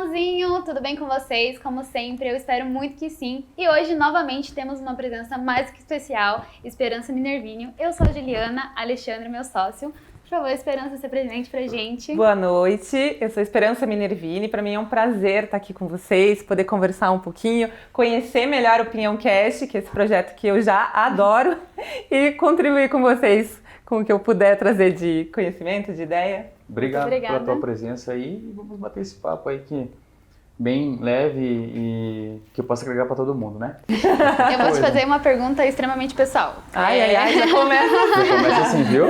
pessoalzinho, tudo bem com vocês? Como sempre, eu espero muito que sim. E hoje, novamente, temos uma presença mais que especial, Esperança Minervinho. Eu sou a Juliana, Alexandre, meu sócio. Por favor, Esperança, se apresente pra gente. Boa noite, eu sou Esperança Minervini. Para mim é um prazer estar aqui com vocês, poder conversar um pouquinho, conhecer melhor o Opinião Cast, que é esse projeto que eu já adoro, e contribuir com vocês com o que eu puder trazer de conhecimento, de ideia. Obrigado pela tua presença aí e vamos bater esse papo aí que bem leve e que eu possa agregar para todo mundo, né? Eu vou te fazer uma pergunta extremamente pessoal. Ai, já começa. Já começa assim, viu?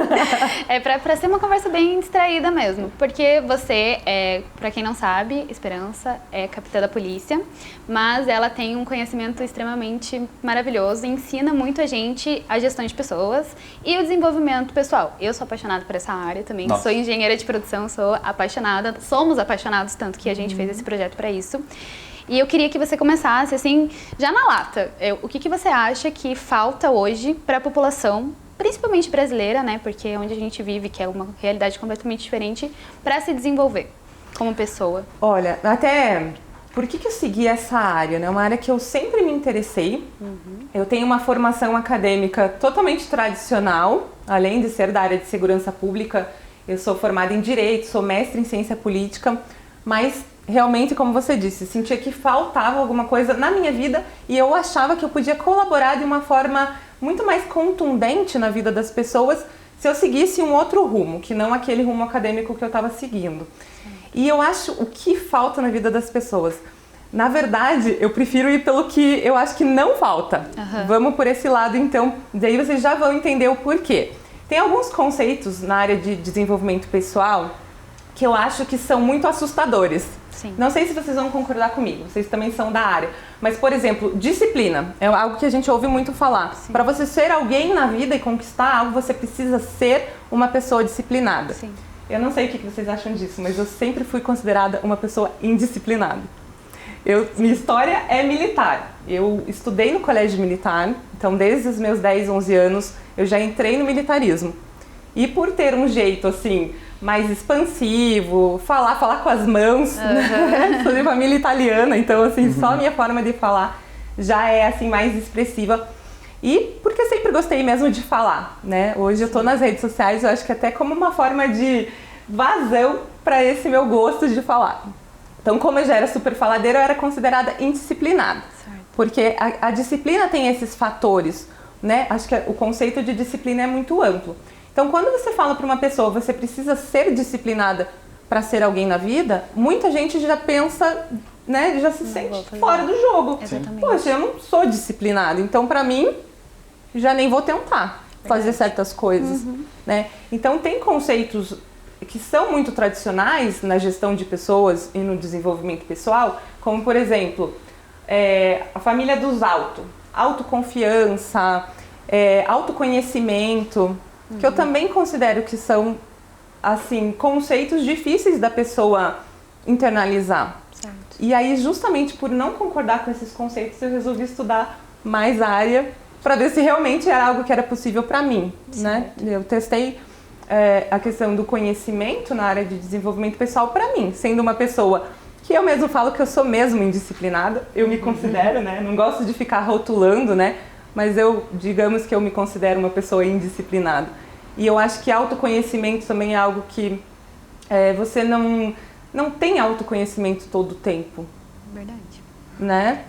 É pra ser uma conversa bem distraída mesmo, porque você pra quem não sabe, Esperança é capitã da polícia, mas ela tem um conhecimento extremamente maravilhoso, ensina muito a gente a gestão de pessoas e o desenvolvimento pessoal. Eu sou apaixonada por essa área também, Nossa. Sou engenheira de produção, sou apaixonada, somos apaixonados, tanto que a gente fez esse projeto para isso. E eu queria que você começasse, assim, já na lata. O que você acha que falta hoje para a população, principalmente brasileira, né? Porque é onde a gente vive, que é uma realidade completamente diferente, para se desenvolver como pessoa? Olha, até por que eu segui essa área, né? Uma área que eu sempre me interessei. Eu tenho uma formação acadêmica totalmente tradicional, além de ser da área de segurança pública. Eu sou formada em Direito, sou mestre em Ciência Política, mas realmente, como você disse, sentia que faltava alguma coisa na minha vida e eu achava que eu podia colaborar de uma forma muito mais contundente na vida das pessoas se eu seguisse um outro rumo, que não aquele rumo acadêmico que eu estava seguindo. E eu acho o que falta na vida das pessoas. Na verdade, eu prefiro ir pelo que eu acho que não falta. Vamos por esse lado, então, daí vocês já vão entender o porquê. Tem alguns conceitos na área de desenvolvimento pessoal que eu acho que são muito assustadores. Sim. Não sei se vocês vão concordar comigo, vocês também são da área. Mas, por exemplo, disciplina é algo que a gente ouve muito falar. Para você ser alguém na vida e conquistar algo, você precisa ser uma pessoa disciplinada. Sim. Eu não sei o que vocês acham disso, mas eu sempre fui considerada uma pessoa indisciplinada. Minha história é militar. Eu estudei no colégio militar, então desde os meus 10, 11 anos eu já entrei no militarismo. E por ter um jeito assim mais expansivo, falar com as mãos, né? Sou de família italiana, então assim, só a minha forma de falar já é assim mais expressiva. E porque eu sempre gostei mesmo de falar, né? Hoje eu tô nas redes sociais, eu acho que até como uma forma de vazão para esse meu gosto de falar. Então, como eu já era super faladeira, eu era considerada indisciplinada. Certo. Porque a disciplina tem esses fatores, né? Acho que o conceito de disciplina é muito amplo. Então, quando você fala para uma pessoa, você precisa ser disciplinada para ser alguém na vida, muita gente já pensa, né, já se sente fora do jogo. Exatamente. Poxa, eu não sou disciplinada, então para mim, já nem vou tentar fazer certas coisas, né? Então, tem conceitos que são muito tradicionais na gestão de pessoas e no desenvolvimento pessoal, como, por exemplo, a família dos autoconfiança, autoconhecimento, que eu também considero que são, assim, conceitos difíceis da pessoa internalizar. Certo. E aí, justamente por não concordar com esses conceitos, eu resolvi estudar mais a área para ver se realmente era algo que era possível para mim, né? Eu testei a questão do conhecimento na área de desenvolvimento pessoal para mim, sendo uma pessoa que eu mesmo falo que eu sou mesmo indisciplinada, eu me considero, né? Não gosto de ficar rotulando, né? Mas digamos que eu me considero uma pessoa indisciplinada. E eu acho que autoconhecimento também é algo que você não tem autoconhecimento todo o tempo. Verdade. Né?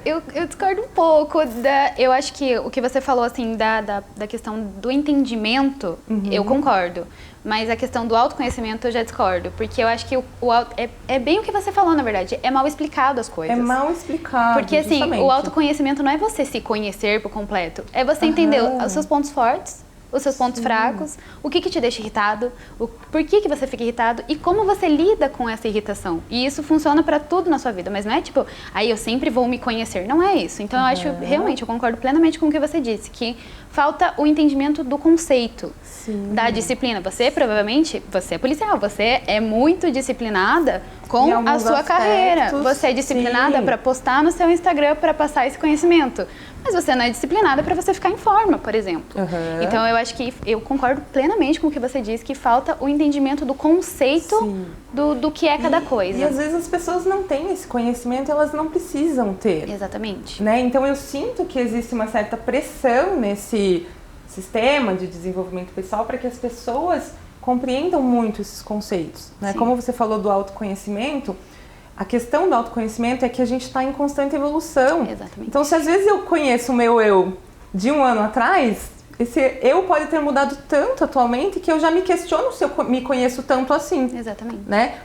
Eu discordo um pouco. Eu acho que o que você falou, assim, da questão do entendimento, eu concordo. Mas a questão do autoconhecimento eu já discordo. Porque eu acho que é bem o que você falou, na verdade. É mal explicado as coisas. É mal explicado, porque, assim, justamente. o autoconhecimento não é você se conhecer por completo. É você entender os seus pontos fortes, os seus pontos fracos, o que te deixa irritado, por que você fica irritado e como você lida com essa irritação. E isso funciona para tudo na sua vida, mas não é tipo, aí eu sempre vou me conhecer. Não é isso. Então eu acho, realmente, eu concordo plenamente com o que você disse, que falta o entendimento do conceito da disciplina. Você, provavelmente, você é policial, você é muito disciplinada, com em a alguns sua carreira. aspectos. Você é disciplinada Sim. para postar no seu Instagram para passar esse conhecimento, mas você não é disciplinada para você ficar em forma, por exemplo. Uhum. Então eu acho que eu concordo plenamente com o que você disse, que falta o entendimento do conceito do que é cada coisa. E às vezes as pessoas não têm esse conhecimento, elas não precisam ter. Exatamente. Né? Então eu sinto que existe uma certa pressão nesse sistema de desenvolvimento pessoal para que as pessoas compreendam muito esses conceitos. Né? Como você falou do autoconhecimento, a questão do autoconhecimento é que a gente está em constante evolução. Exatamente. Então, se às vezes eu conheço o meu eu de um ano atrás, esse eu pode ter mudado tanto atualmente que eu já me questiono se eu me conheço tanto assim. Exatamente. Né?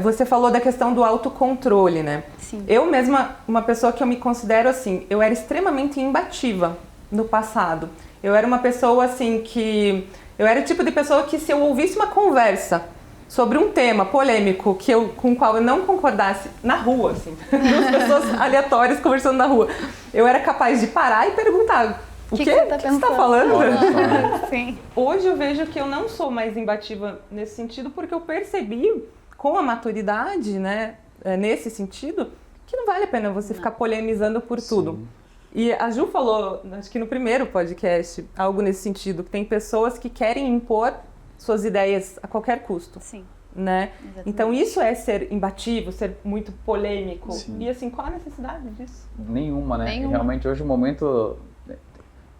Você falou da questão do autocontrole, né? Sim. Eu mesma, uma pessoa que eu me considero assim, eu era extremamente imbatível no passado. Eu era uma pessoa assim que... Eu era o tipo de pessoa que se eu ouvisse uma conversa sobre um tema polêmico com o qual eu não concordasse na rua, assim, duas pessoas aleatórias conversando na rua, eu era capaz de parar e perguntar: o que você está falando? Sim. Hoje eu vejo que eu não sou mais imbatível nesse sentido, porque eu percebi com a maturidade, né, nesse sentido, que não vale a pena você ficar polemizando por tudo. E a Ju falou, acho que no primeiro podcast, algo nesse sentido, que tem pessoas que querem impor suas ideias a qualquer custo. Sim. Né? Exatamente. Então isso é ser imbatível, ser muito polêmico. Sim. E assim, qual a necessidade disso? Nenhuma, né? Nenhuma. Realmente hoje o momento...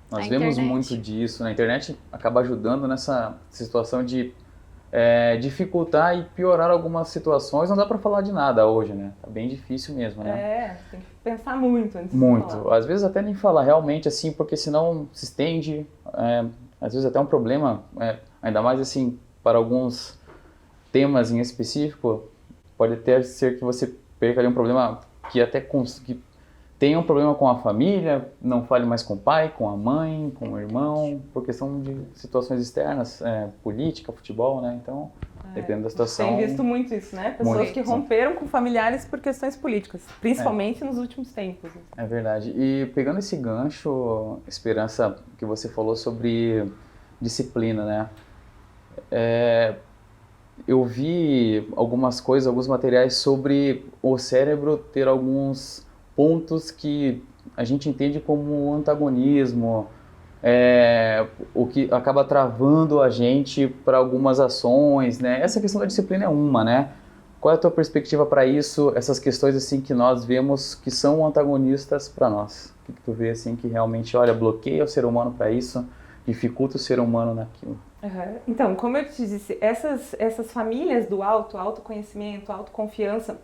Nós A vemos internet. muito disso. Na internet acaba ajudando nessa situação de dificultar e piorar algumas situações. Não dá pra falar de nada hoje, né? Tá bem difícil mesmo, né? Tem que pensar muito antes de Muito. falar. Às vezes até nem falar realmente assim, porque senão se estende. Às vezes até um problema, ainda mais assim, para alguns temas em específico, pode até ser que você perca ali um problema que até que tenha um problema com a família, não fale mais com o pai, com a mãe, com o irmão, por questão de situações externas, política, futebol, né? Então, dependendo da situação... Tem visto muito isso, né? Pessoas Muito. que romperam com familiares por questões políticas, principalmente nos últimos tempos. É verdade. E pegando esse gancho, Esperança, que você falou sobre disciplina, né? Eu vi algumas coisas, alguns materiais sobre o cérebro ter alguns pontos que a gente entende como antagonismo, o que acaba travando a gente para algumas ações, né? Essa questão da disciplina é uma, né? Qual é a tua perspectiva para isso, essas questões assim que nós vemos que são antagonistas para nós? O que tu vê assim que realmente, olha, bloqueia o ser humano para isso, dificulta o ser humano naquilo? Uhum. Então, como eu te disse, essas famílias do autoconhecimento, autoconfiança,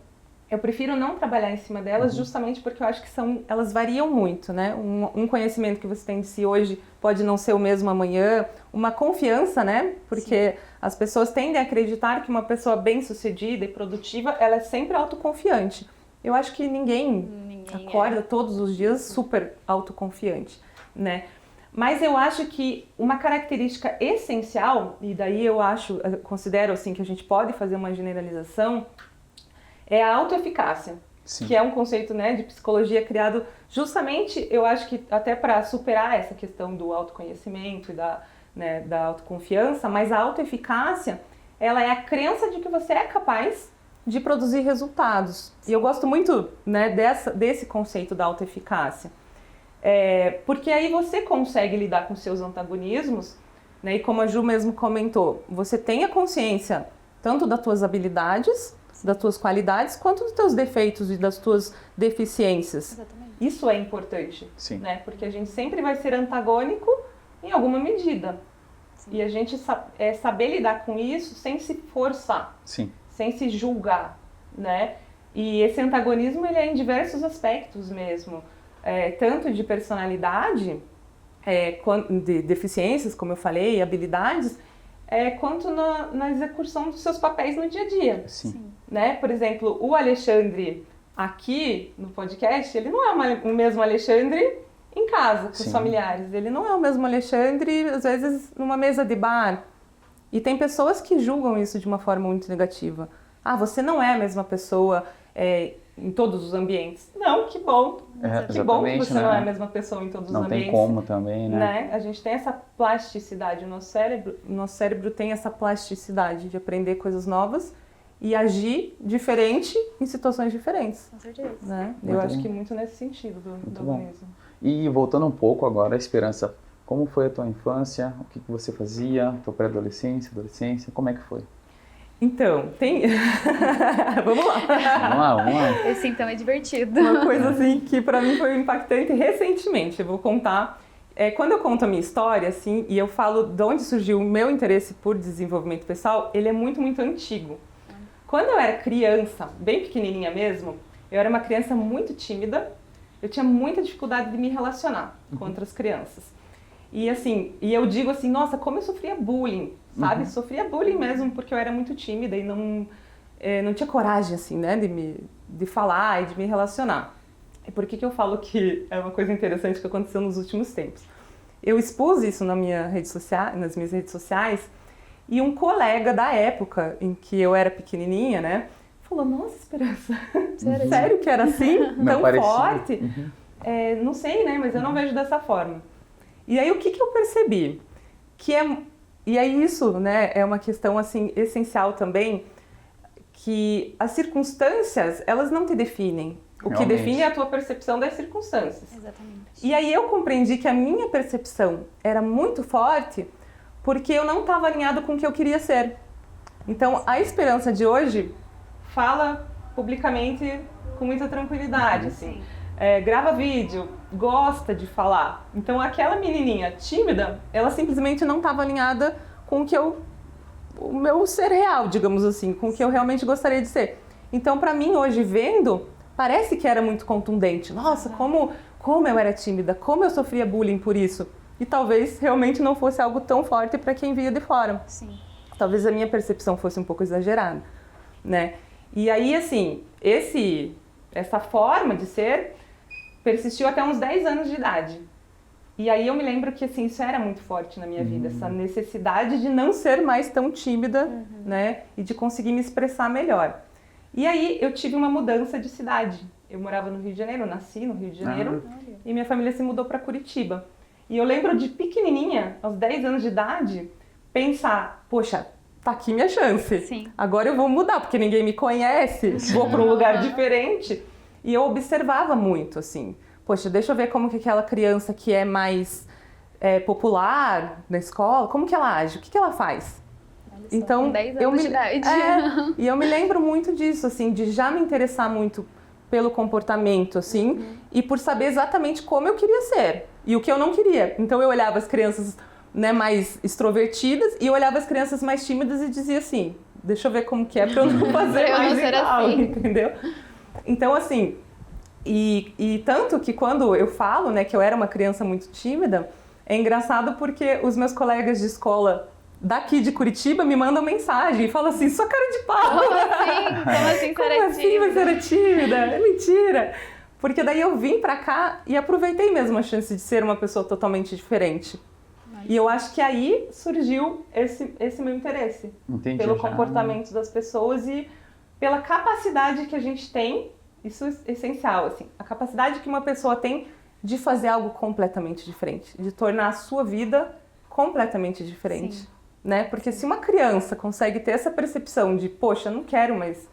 eu prefiro não trabalhar em cima delas justamente porque eu acho que elas variam muito, né? Um conhecimento que você tem de si hoje pode não ser o mesmo amanhã. Uma confiança, né? Porque as pessoas tendem a acreditar que uma pessoa bem-sucedida e produtiva, ela é sempre autoconfiante. Eu acho que ninguém acorda todos os dias super autoconfiante, né? Mas eu acho que uma característica essencial, e daí eu considero assim que a gente pode fazer uma generalização, é a autoeficácia, que é um conceito, né, de psicologia criado justamente, eu acho que até para superar essa questão do autoconhecimento e da autoconfiança, mas a autoeficácia, ela é a crença de que você é capaz de produzir resultados. E eu gosto muito, né, desse conceito da autoeficácia. Porque aí você consegue lidar com seus antagonismos, né, e como a Ju mesmo comentou, você tem a consciência tanto das tuas habilidades, das tuas qualidades, quanto dos teus defeitos e das tuas deficiências. Exatamente. Isso é importante, Sim. né? Porque a gente sempre vai ser antagônico em alguma medida. Sim. E a gente saber lidar com isso sem se forçar, Sim. sem se julgar, né? E esse antagonismo, ele é em diversos aspectos mesmo. Tanto de personalidade, de deficiências, como eu falei, habilidades, quanto na execução dos seus papéis no dia a dia. Sim. Né? Por exemplo, o Alexandre aqui no podcast, ele não é o mesmo Alexandre em casa, com os familiares. Ele não é o mesmo Alexandre, às vezes, numa mesa de bar. E tem pessoas que julgam isso de uma forma muito negativa. Ah, você não é a mesma pessoa em todos os ambientes. Não, que bom. Que bom que você não é a mesma pessoa em todos os ambientes. Não tem como também, né? A gente tem essa plasticidade, o nosso cérebro tem essa plasticidade de aprender coisas novas e agir diferente em situações diferentes. Com certeza. Né? Eu Muito acho bom. que muito nesse sentido do Muito agonismo. E voltando um pouco agora, Esperança, como foi a tua infância? O que você fazia? Tua pré-adolescência, adolescência? Como é que foi? Então, tem... Vamos lá. Vamos lá. Esse então é divertido. Uma coisa assim que pra mim foi impactante recentemente, eu vou contar. Quando eu conto a minha história, assim, e eu falo de onde surgiu o meu interesse por desenvolvimento pessoal, ele é muito, muito antigo. Quando eu era criança, bem pequenininha mesmo, eu era uma criança muito tímida, eu tinha muita dificuldade de me relacionar com outras crianças. E assim, eu digo assim, nossa, como eu sofria bullying, sabe? Sofria bullying mesmo, porque eu era muito tímida e não tinha coragem, assim, né, de falar e de me relacionar. E por que eu falo que é uma coisa interessante que aconteceu nos últimos tempos? Eu expus isso nas minhas redes sociais, e um colega da época em que eu era pequenininha, né, falou, nossa, Esperança, sério que era assim? Tão forte? Não sei, né, mas eu não vejo dessa forma. E aí o que eu percebi? E aí isso, né, é uma questão assim essencial também, que as circunstâncias, elas não te definem. O que define é a tua percepção das circunstâncias. Exatamente. E aí eu compreendi que a minha percepção era muito forte porque eu não estava alinhado com o que eu queria ser. Então a Esperança de hoje fala publicamente com muita tranquilidade, assim. Grava vídeo, gosta de falar. Então aquela menininha tímida, ela simplesmente não estava alinhada com o meu ser real, digamos assim, com o que eu realmente gostaria de ser. Então para mim hoje vendo, parece que era muito contundente. Nossa, como eu era tímida, como eu sofria bullying por isso. E talvez realmente não fosse algo tão forte para quem via de fora. Sim. Talvez a minha percepção fosse um pouco exagerada, né? E aí assim, essa forma de ser persistiu até uns 10 anos de idade. E aí eu me lembro que assim, isso era muito forte na minha vida, essa necessidade de não ser mais tão tímida, né? E de conseguir me expressar melhor. E aí eu tive uma mudança de cidade. Eu morava no Rio de Janeiro, eu nasci no Rio de Janeiro, e minha família se mudou para Curitiba. E eu lembro de pequenininha, aos 10 anos de idade, pensar, poxa, tá aqui minha chance. Sim. Agora eu vou mudar, porque ninguém me conhece, vou para um lugar diferente. E eu observava muito, assim, poxa, deixa eu ver como que aquela criança que é mais popular na escola, como que ela age, o que ela faz? Então, com 10 anos de idade. E eu me lembro muito disso, assim, de já me interessar muito pelo comportamento, assim, e por saber exatamente como eu queria ser e o que eu não queria. Então eu olhava as crianças, né, mais extrovertidas e eu olhava as crianças mais tímidas e dizia assim, deixa eu ver como que é pra eu não fazer mais igual, assim. Entendeu? Então, assim, e tanto que quando eu falo, né, que eu era uma criança muito tímida, é engraçado porque os meus colegas de escola daqui de Curitiba me mandam mensagem e falam assim, sua cara de pau. Como assim você era tímida? É mentira. Porque daí eu vim pra cá e aproveitei mesmo a chance de ser uma pessoa totalmente diferente. E eu acho que aí surgiu esse meu interesse. Entendi, pelo comportamento das pessoas e pela capacidade que a gente tem, isso é essencial, assim, a capacidade que uma pessoa tem de fazer algo completamente diferente, de tornar a sua vida completamente diferente. Sim. Né? Porque se uma criança consegue ter essa percepção de, poxa, eu não quero mais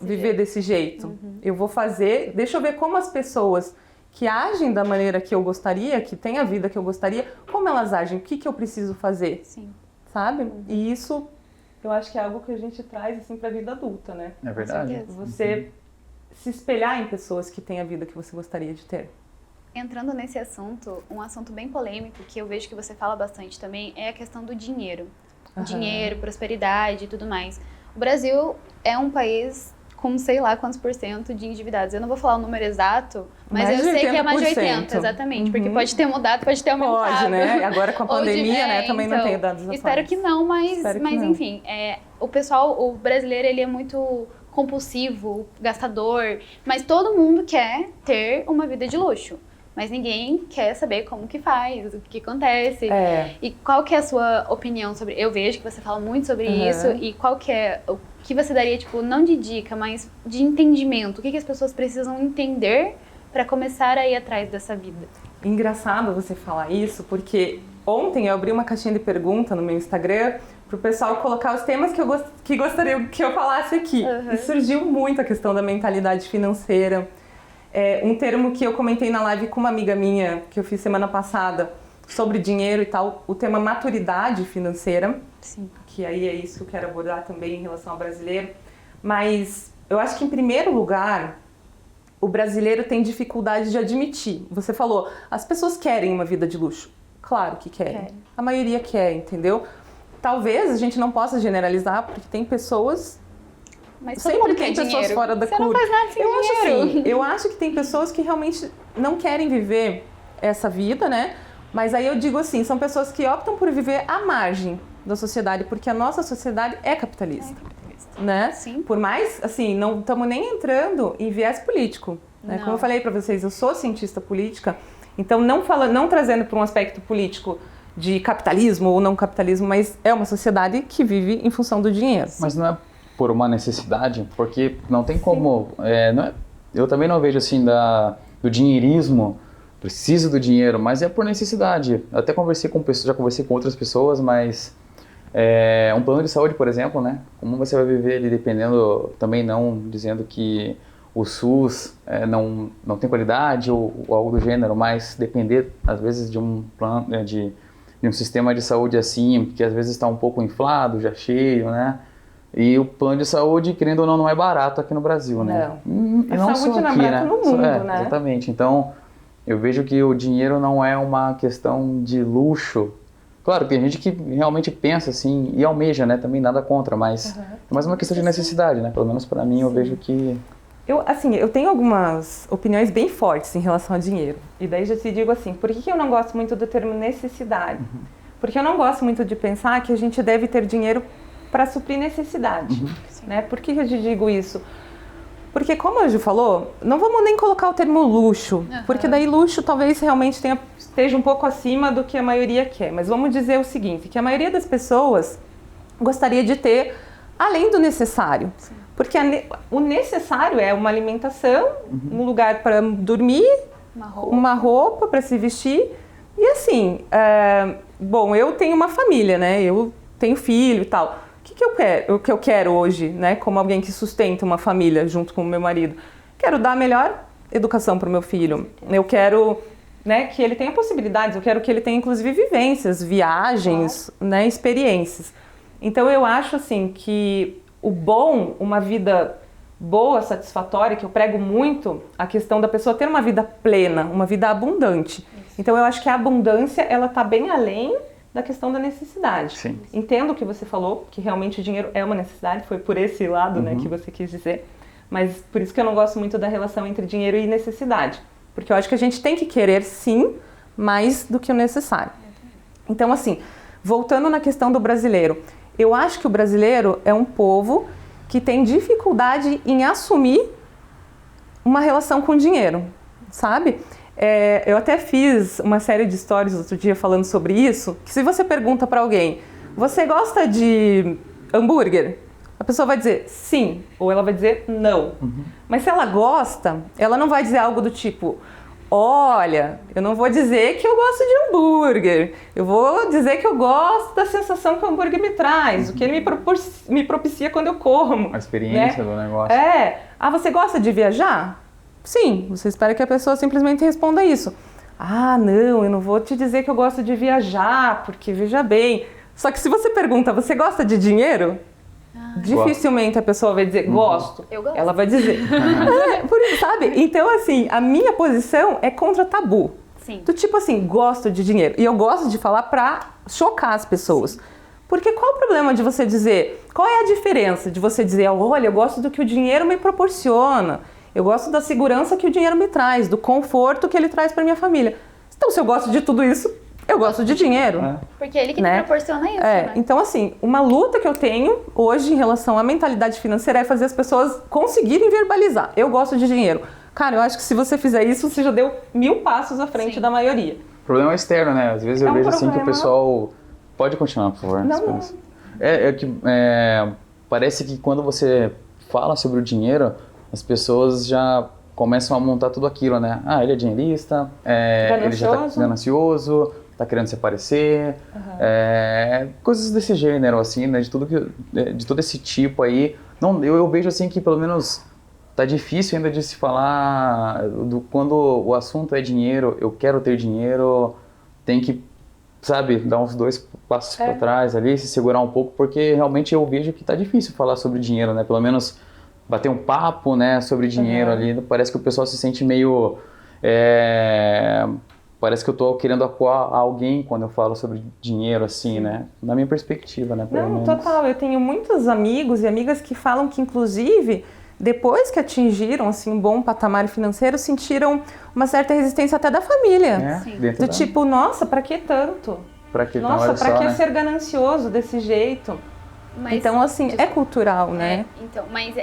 viver desse jeito, eu vou fazer, deixa eu ver como as pessoas que agem da maneira que eu gostaria, que têm a vida que eu gostaria, como elas agem, o que eu preciso fazer, Sim. sabe? E isso, eu acho que é algo que a gente traz assim para a vida adulta, né? É verdade. Você se espelhar em pessoas que têm a vida que você gostaria de ter. Entrando nesse assunto, um assunto bem polêmico que eu vejo que você fala bastante também é a questão do dinheiro. Dinheiro, prosperidade e tudo mais. O Brasil é um país com sei lá quantos % de endividados. Eu não vou falar o número exato, mas eu sei que é mais de 80%, exatamente. Porque pode ter mudado, pode ter aumentado. Pode, né? Agora com a pandemia, né? Também então, não tenho dados atuais. Espero que não, mas não. Enfim. O brasileiro, ele é muito compulsivo, gastador, mas todo mundo quer ter uma vida de luxo. Mas ninguém quer saber como que faz, o que acontece. E qual que é a sua opinião sobre... Eu vejo que você fala muito sobre isso. E qual que é... O que você daria, tipo, não de dica, mas de entendimento? O que as pessoas precisam entender para começar a ir atrás dessa vida? Engraçado você falar isso, porque ontem eu abri uma caixinha de pergunta no meu Instagram, pro pessoal colocar os temas que gostaria que eu falasse aqui. E surgiu muito a questão da mentalidade financeira. Um termo que eu comentei na live com uma amiga minha, que eu fiz semana passada, sobre dinheiro e tal, o tema maturidade financeira. Sim. Que aí é isso que eu quero abordar também em relação ao brasileiro. Mas eu acho que, em primeiro lugar, o brasileiro tem dificuldade de admitir. Você falou, as pessoas querem uma vida de luxo. Claro que querem. A maioria quer, entendeu? Talvez a gente não possa generalizar, porque tem pessoas... Mas sempre tem pessoas fora da curva. Você não faz nada sem dinheiro. Eu acho que tem pessoas que realmente não querem viver essa vida, né? Mas aí eu digo assim, são pessoas que optam por viver à margem da sociedade, porque a nossa sociedade é capitalista. Né? Sim. Por mais, assim, não estamos nem entrando em viés político. Né? Como eu falei para vocês, eu sou cientista política, então não trazendo para um aspecto político de capitalismo ou não capitalismo, mas é uma sociedade que vive em função do dinheiro. Mas não é por uma necessidade, porque não tem como... eu também não vejo assim do dinheirismo, preciso do dinheiro, mas é por necessidade. Eu até conversei com pessoas, já conversei com outras pessoas, mas um plano de saúde, por exemplo, né? Como você vai viver ali dependendo, também não dizendo que o SUS não tem qualidade ou algo do gênero, mas depender às vezes de um plano, de um sistema de saúde assim, que às vezes está um pouco inflado, já cheio, né? E o plano de saúde, querendo ou não é barato aqui no Brasil, né? Não. A saúde não é barata no mundo, né? Exatamente. Então, eu vejo que o dinheiro não é uma questão de luxo. Claro, tem gente que realmente pensa assim e almeja, né? Também nada contra, mas é mais uma questão de necessidade, né? Pelo menos para mim, eu vejo que... Eu tenho algumas opiniões bem fortes em relação ao dinheiro. E daí já te digo assim, por que eu não gosto muito do termo necessidade? Porque eu não gosto muito de pensar que a gente deve ter dinheiro para suprir necessidade, né? Por que eu te digo isso? Porque, como a Ju falou, não vamos nem colocar o termo luxo, porque daí luxo talvez realmente esteja um pouco acima do que a maioria quer. Mas vamos dizer o seguinte, que a maioria das pessoas gostaria de ter além do necessário. Sim. Porque o necessário é uma alimentação, um lugar para dormir, uma roupa para se vestir. E assim, bom, eu tenho uma família, né? Eu tenho filho e tal. O que eu quero hoje, né, como alguém que sustenta uma família junto com o meu marido? Quero dar a melhor educação para o meu filho. Eu quero, né, que ele tenha possibilidades, eu quero que ele tenha inclusive vivências, viagens, né, experiências. Então eu acho assim que uma vida boa, satisfatória, que eu prego muito a questão da pessoa ter uma vida plena, uma vida abundante. Então eu acho que a abundância, ela está bem além da questão da necessidade. Sim. Entendo o que você falou, que realmente o dinheiro é uma necessidade, foi por esse lado, né, que você quis dizer, mas por isso que eu não gosto muito da relação entre dinheiro e necessidade, porque eu acho que a gente tem que querer, sim, mais do que o necessário. Então, assim, voltando na questão do brasileiro, eu acho que o brasileiro é um povo que tem dificuldade em assumir uma relação com o dinheiro, sabe? Eu até fiz uma série de stories outro dia falando sobre isso, que se você pergunta para alguém, você gosta de hambúrguer? A pessoa vai dizer sim, ou ela vai dizer não. Mas se ela gosta, ela não vai dizer algo do tipo, olha, eu não vou dizer que eu gosto de hambúrguer, eu vou dizer que eu gosto da sensação que o hambúrguer me traz, o que ele me propicia quando eu como. A experiência, né, do negócio. Você gosta de viajar? Sim, você espera que a pessoa simplesmente responda isso. Não, eu não vou te dizer que eu gosto de viajar, porque veja bem. Só que se você pergunta, você gosta de dinheiro? Dificilmente a pessoa vai dizer, gosto. Eu gosto. Ela vai dizer. Por isso, sabe? Então, assim, a minha posição é contra tabu. Sim. Do tipo assim, gosto de dinheiro. E eu gosto de falar pra chocar as pessoas. Sim. Porque qual o problema de você dizer, qual é a diferença de você dizer, olha, eu gosto do que o dinheiro me proporciona. Eu gosto da segurança que o dinheiro me traz, do conforto que ele traz para minha família. Então, se eu gosto de tudo isso, eu gosto de dinheiro. Porque ele que te proporciona isso, né? Então, assim, uma luta que eu tenho hoje em relação à mentalidade financeira é fazer as pessoas conseguirem verbalizar. Eu gosto de dinheiro. Cara, eu acho que se você fizer isso, você já deu 1000 passos à frente da maioria. O problema é externo, né? Às vezes eu vejo assim que o pessoal... Pode continuar, por favor. Não. Parece que quando você fala sobre o dinheiro, as pessoas já começam a montar tudo aquilo, né? Ele é dinheirista, ele já tá ganancioso, tá querendo se aparecer, coisas desse gênero, assim, né, de todo esse tipo aí. Não, eu vejo assim que pelo menos tá difícil ainda de se falar quando o assunto é dinheiro, eu quero ter dinheiro, tem que, sabe, dar uns 2 passos para trás ali, se segurar um pouco, porque realmente eu vejo que tá difícil falar sobre dinheiro, né, pelo menos bater um papo, né, sobre dinheiro ali, parece que o pessoal se sente meio, parece que eu tô querendo acuar alguém quando eu falo sobre dinheiro, assim, né, na minha perspectiva, né, pelo menos. Total, eu tenho muitos amigos e amigas que falam que, inclusive, depois que atingiram assim, um bom patamar financeiro, sentiram uma certa resistência até da família. Do tipo, nossa, pra que tanto? Nossa, pra que ser ganancioso desse jeito? Mas, então, assim, é cultural, né? Então, mas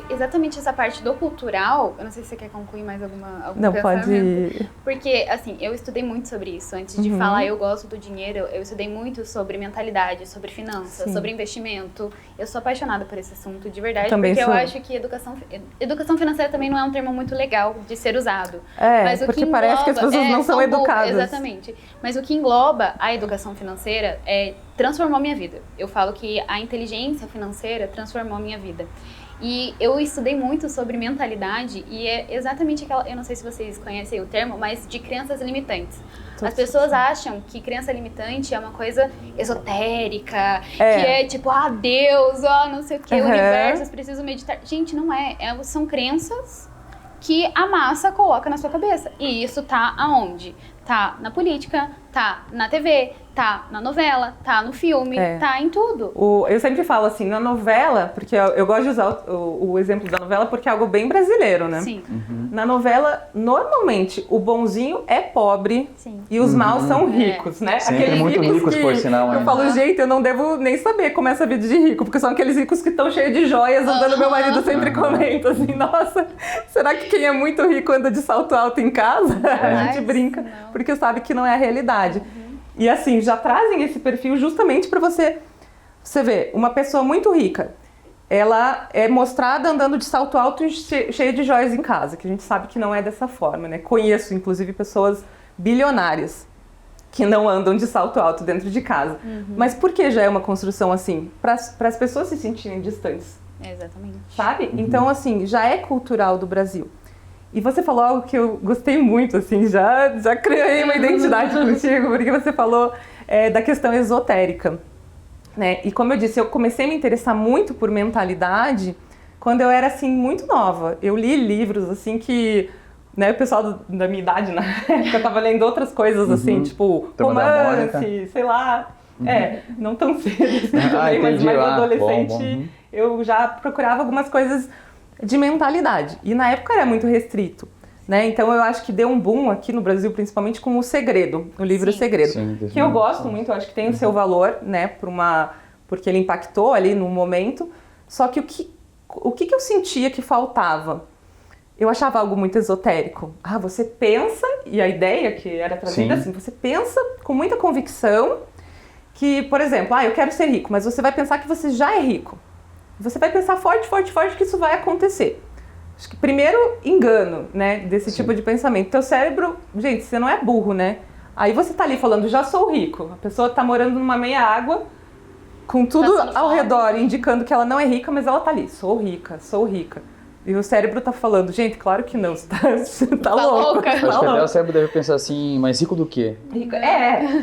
exatamente essa parte do cultural, eu não sei se você quer concluir mais algum não, pensamento. Pode ir. Porque, assim, eu estudei muito sobre isso. Antes de falar eu gosto do dinheiro, eu estudei muito sobre mentalidade, sobre finanças, sobre investimento. Eu sou apaixonada por esse assunto, de verdade, porque eu acho que educação financeira também não é um termo muito legal de ser usado. Mas porque parece que as pessoas não são educadas. Exatamente. Mas o que engloba a educação financeira transformou a minha vida. Eu falo que a inteligência financeira transformou a minha vida. E eu estudei muito sobre mentalidade e é exatamente aquela, eu não sei se vocês conhecem o termo, mas de crenças limitantes. As pessoas acham que crença limitante é uma coisa esotérica, que é tipo, Deus, não sei o que, o universo, preciso meditar. Gente, não é. São crenças que a massa coloca na sua cabeça. E isso tá aonde? Tá na política, tá na TV, tá na novela, tá no filme, tá em tudo. Eu sempre falo assim, na novela, porque eu gosto de usar o exemplo da novela porque é algo bem brasileiro, né? Sim. Na novela, normalmente, o bonzinho é pobre e os maus são ricos, né? Sempre aqueles muito ricos, por sinal. Eu falo, gente, eu não devo nem saber como é essa vida de rico, porque são aqueles ricos que estão cheios de joias andando. Meu marido sempre comenta assim, nossa, será que quem é muito rico anda de salto alto em casa? A gente brinca, porque sabe que não é a realidade. E assim, já trazem esse perfil justamente para você ver, uma pessoa muito rica, ela é mostrada andando de salto alto e cheia de joias em casa, que a gente sabe que não é dessa forma, né? Conheço, inclusive, pessoas bilionárias que não andam de salto alto dentro de casa. Mas por que já é uma construção assim? Para as pessoas se sentirem distantes. Exatamente. Sabe? Então, assim, já é cultural do Brasil. E você falou algo que eu gostei muito, assim, já criei uma identidade contigo, porque você falou da questão esotérica, né? E como eu disse, eu comecei a me interessar muito por mentalidade quando eu era, assim, muito nova. Eu li livros, assim, que, né, o pessoal da minha idade, na época, eu tava lendo outras coisas, assim, tipo, romance, sei lá. Não tão cedo, assim, também, mas mais adolescente, eu já procurava algumas coisas de mentalidade. E na época era muito restrito, né? Então eu acho que deu um boom aqui no Brasil, principalmente com O Segredo, o livro O Segredo. Que eu gosto muito, eu acho que tem o seu valor, né? Porque ele impactou ali no momento. Só que o que eu sentia que faltava? Eu achava algo muito esotérico. Você pensa, e a ideia que era trazida assim, você pensa com muita convicção que, por exemplo, eu quero ser rico, mas você vai pensar que você já é rico. Você vai pensar forte que isso vai acontecer. Acho que primeiro engano, né, desse tipo de pensamento. Teu cérebro, gente, você não é burro, né? Aí você tá ali falando, já sou rico. A pessoa tá morando numa meia água, com tudo ao redor, indicando que ela não é rica, mas ela tá ali, sou rica. E o cérebro tá falando, gente, claro que não, você tá louco. Acho que até o cérebro deve pensar assim, mas rico do quê?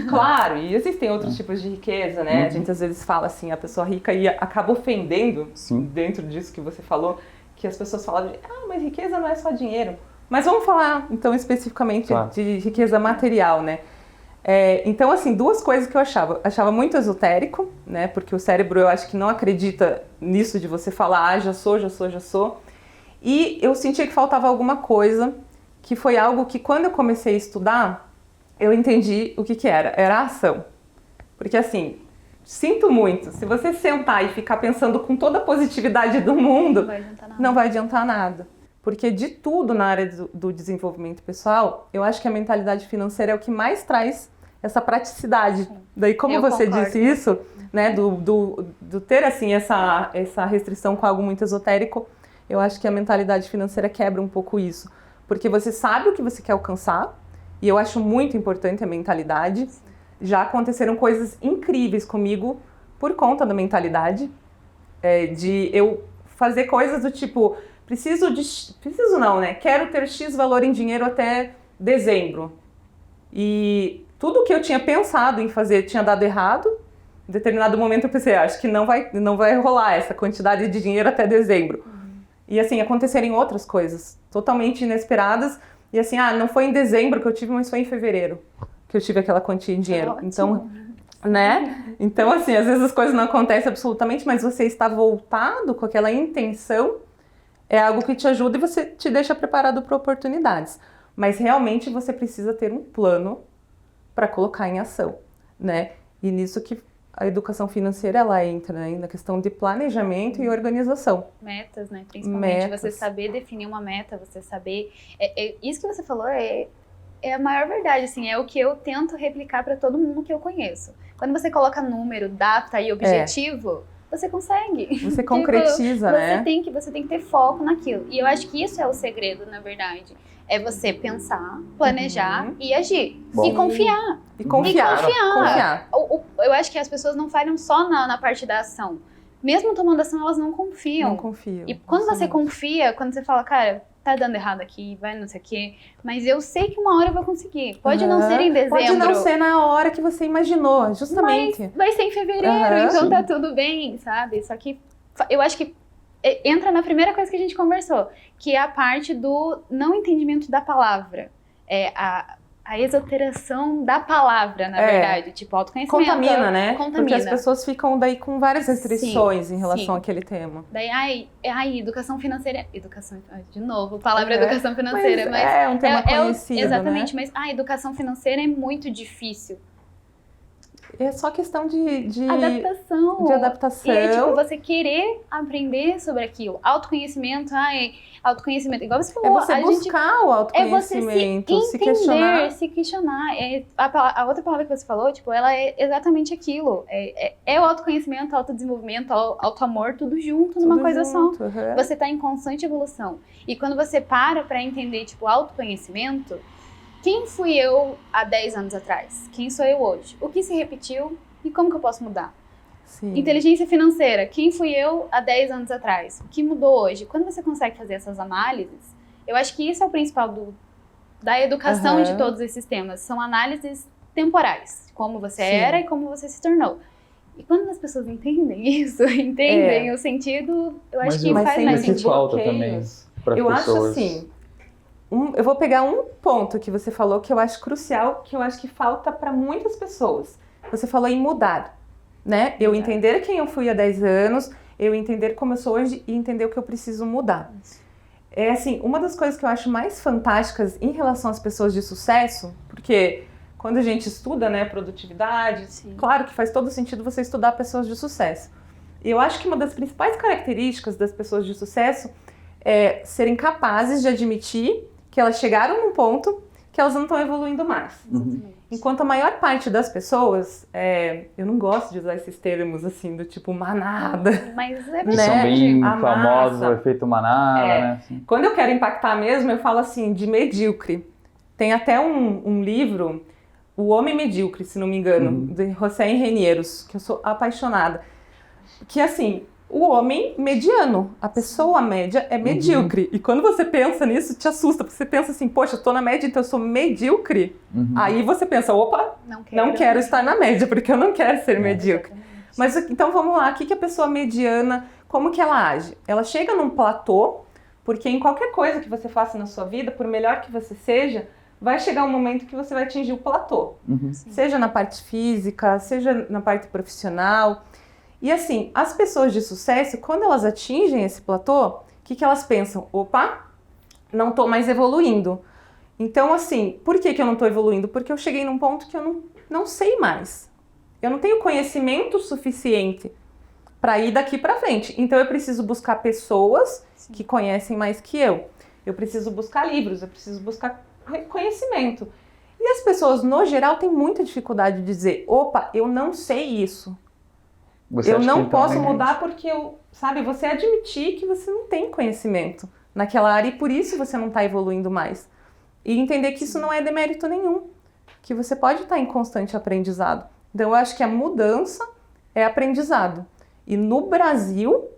Claro, e existem outros tipos de riqueza, né? A gente às vezes fala assim, a pessoa rica e acaba ofendendo, dentro disso que você falou, que as pessoas falam, mas riqueza não é só dinheiro. Mas vamos falar, então, especificamente de riqueza material, né? Então, assim, duas coisas que eu achava muito esotérico, né? Porque o cérebro, eu acho que não acredita nisso de você falar, já sou. E eu sentia que faltava alguma coisa, que foi algo que quando eu comecei a estudar, eu entendi o que era. Era a ação. Porque assim, sinto muito, se você sentar e ficar pensando com toda a positividade do mundo, não vai adiantar nada. Porque de tudo na área do desenvolvimento pessoal, eu acho que a mentalidade financeira é o que mais traz essa praticidade. Daí, como você disse isso, né, do ter assim essa restrição com algo muito esotérico, eu acho que a mentalidade financeira quebra um pouco isso. Porque você sabe o que você quer alcançar, e eu acho muito importante a mentalidade, Já aconteceram coisas incríveis comigo por conta da mentalidade, de eu fazer coisas do tipo, preciso não, né? Quero ter X valor em dinheiro até dezembro. E tudo que eu tinha pensado em fazer tinha dado errado. Em determinado momento eu pensei, acho que não vai rolar essa quantidade de dinheiro até dezembro. E assim, aconteceram outras coisas totalmente inesperadas. E assim, não foi em dezembro que eu tive, mas foi em fevereiro que eu tive aquela quantia em dinheiro. Ótimo. Então, né? Então, assim, às vezes as coisas não acontecem absolutamente, mas você está voltado com aquela intenção, é algo que te ajuda e você te deixa preparado para oportunidades. Mas realmente você precisa ter um plano para colocar em ação, né? E nisso que a educação financeira, ela entra, né? Na questão de planejamento e organização. Metas, né? Principalmente Metas. você saber definir uma meta, você saber... Isso que você falou é a maior verdade, assim, é o que eu tento replicar para todo mundo que eu conheço. Quando você coloca número, data e objetivo, você consegue. Você concretiza, né? Você tem que ter foco naquilo. E eu acho que isso é o segredo, na verdade. É você pensar, planejar e agir. Bom. E confiar. E confiar. Eu acho que as pessoas não falham só na parte da ação. Mesmo tomando ação, elas não confiam. Não confiam. E quando você confia, quando você fala, cara, tá dando errado aqui, vai não sei o quê, mas eu sei que uma hora eu vou conseguir. Pode não ser em dezembro. Pode não ser na hora que você imaginou, justamente. Mas vai ser em fevereiro, então tá tudo bem, sabe? Só que eu acho que entra na primeira coisa que a gente conversou, que é a parte do não entendimento da palavra. A exoteração da palavra, na verdade. Tipo, autoconhecimento. Contamina, né? Contamina. Porque as pessoas ficam daí com várias restrições em relação sim. àquele tema. Daí, educação financeira... De novo, palavra educação financeira. Mas é um tema conhecido, exatamente, né? mas educação financeira é muito difícil. É só questão de adaptação. De adaptação. E tipo, você querer aprender sobre aquilo. Autoconhecimento, autoconhecimento. Igual você falou. É você buscar o autoconhecimento, é você se questionar. Se questionar. A outra palavra que você falou, tipo, ela é exatamente aquilo. É o autoconhecimento, autodesenvolvimento, autoamor, tudo junto numa coisa só. Você tá em constante evolução. E quando você para entender, tipo, autoconhecimento... Quem fui eu há 10 anos atrás? Quem sou eu hoje? O que se repetiu e como que eu posso mudar? Sim. Inteligência financeira. Quem fui eu há 10 anos atrás? O que mudou hoje? Quando você consegue fazer essas análises, eu acho que isso é o principal da educação de todos esses temas. São análises temporais. Como você era e como você se tornou. E quando as pessoas entendem isso, entendem o sentido, eu acho que faz mais sentido. Falta também para eu pessoas. acho assim... eu vou pegar um ponto que você falou que eu acho crucial, que eu acho que falta para muitas pessoas. Você falou em mudar, né? Eu entender quem eu fui há 10 anos, eu entender como eu sou hoje e entender o que eu preciso mudar. É assim, uma das coisas que eu acho mais fantásticas em relação às pessoas de sucesso, porque quando a gente estuda, né, produtividade, claro que faz todo sentido você estudar pessoas de sucesso. E eu acho que uma das principais características das pessoas de sucesso é serem capazes de admitir que elas chegaram num ponto que elas não estão evoluindo mais. Enquanto a maior parte das pessoas, eu não gosto de usar esses termos assim, do tipo manada. Mas é verdade. São bem famosos, o efeito manada, né? Assim. Quando eu quero impactar mesmo, eu falo assim, de medíocre. Tem até um livro, O Homem Medíocre, se não me engano, de José Henreiros, que eu sou apaixonada. Que assim... O homem mediano, a pessoa média é medíocre. E quando você pensa nisso, te assusta, porque você pensa assim, poxa, eu tô na média, então eu sou medíocre. Aí você pensa, opa, não quero estar na média, porque eu não quero ser medíocre. Mas então vamos lá, o que a pessoa mediana, como que ela age? Ela chega num platô, porque em qualquer coisa que você faça na sua vida, por melhor que você seja, vai chegar um momento que você vai atingir o platô. Seja na parte física, seja na parte profissional. E assim, as pessoas de sucesso, quando elas atingem esse platô, o que elas pensam? Opa, não tô mais evoluindo. Então assim, por que eu não tô evoluindo? Porque eu cheguei num ponto que eu não sei mais. Eu não tenho conhecimento suficiente para ir daqui para frente. Então eu preciso buscar pessoas que conhecem mais que eu. Eu preciso buscar livros, eu preciso buscar conhecimento. E as pessoas, no geral, têm muita dificuldade de dizer, opa, eu não sei isso. Eu não posso mudar porque você admitir que você não tem conhecimento naquela área e por isso você não está evoluindo mais. E entender que isso não é demérito nenhum. que você pode estar em constante aprendizado. Então, eu acho que a mudança é aprendizado. E no Brasil,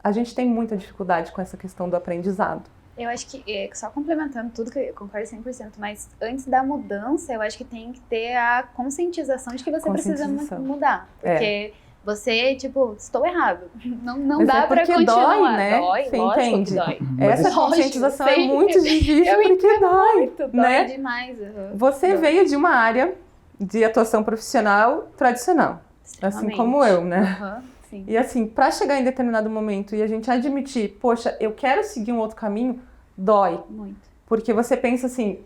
a gente tem muita dificuldade com essa questão do aprendizado. Eu acho que, só complementando tudo, que eu concordo 100%, mas antes da mudança, eu acho que tem que ter a conscientização de que você precisa mudar. Porque você, tipo, estou errado. Não dá pra continuar. Dói, né? Dói, você lógico entende? Que dói. Essa conscientização é muito difícil porque dói. Muito, né? Dói demais. Você veio de uma área de atuação profissional tradicional. Assim como eu, né? Sim. E assim, para chegar em determinado momento e a gente admitir, poxa, eu quero seguir um outro caminho, dói. Muito. Porque você pensa assim,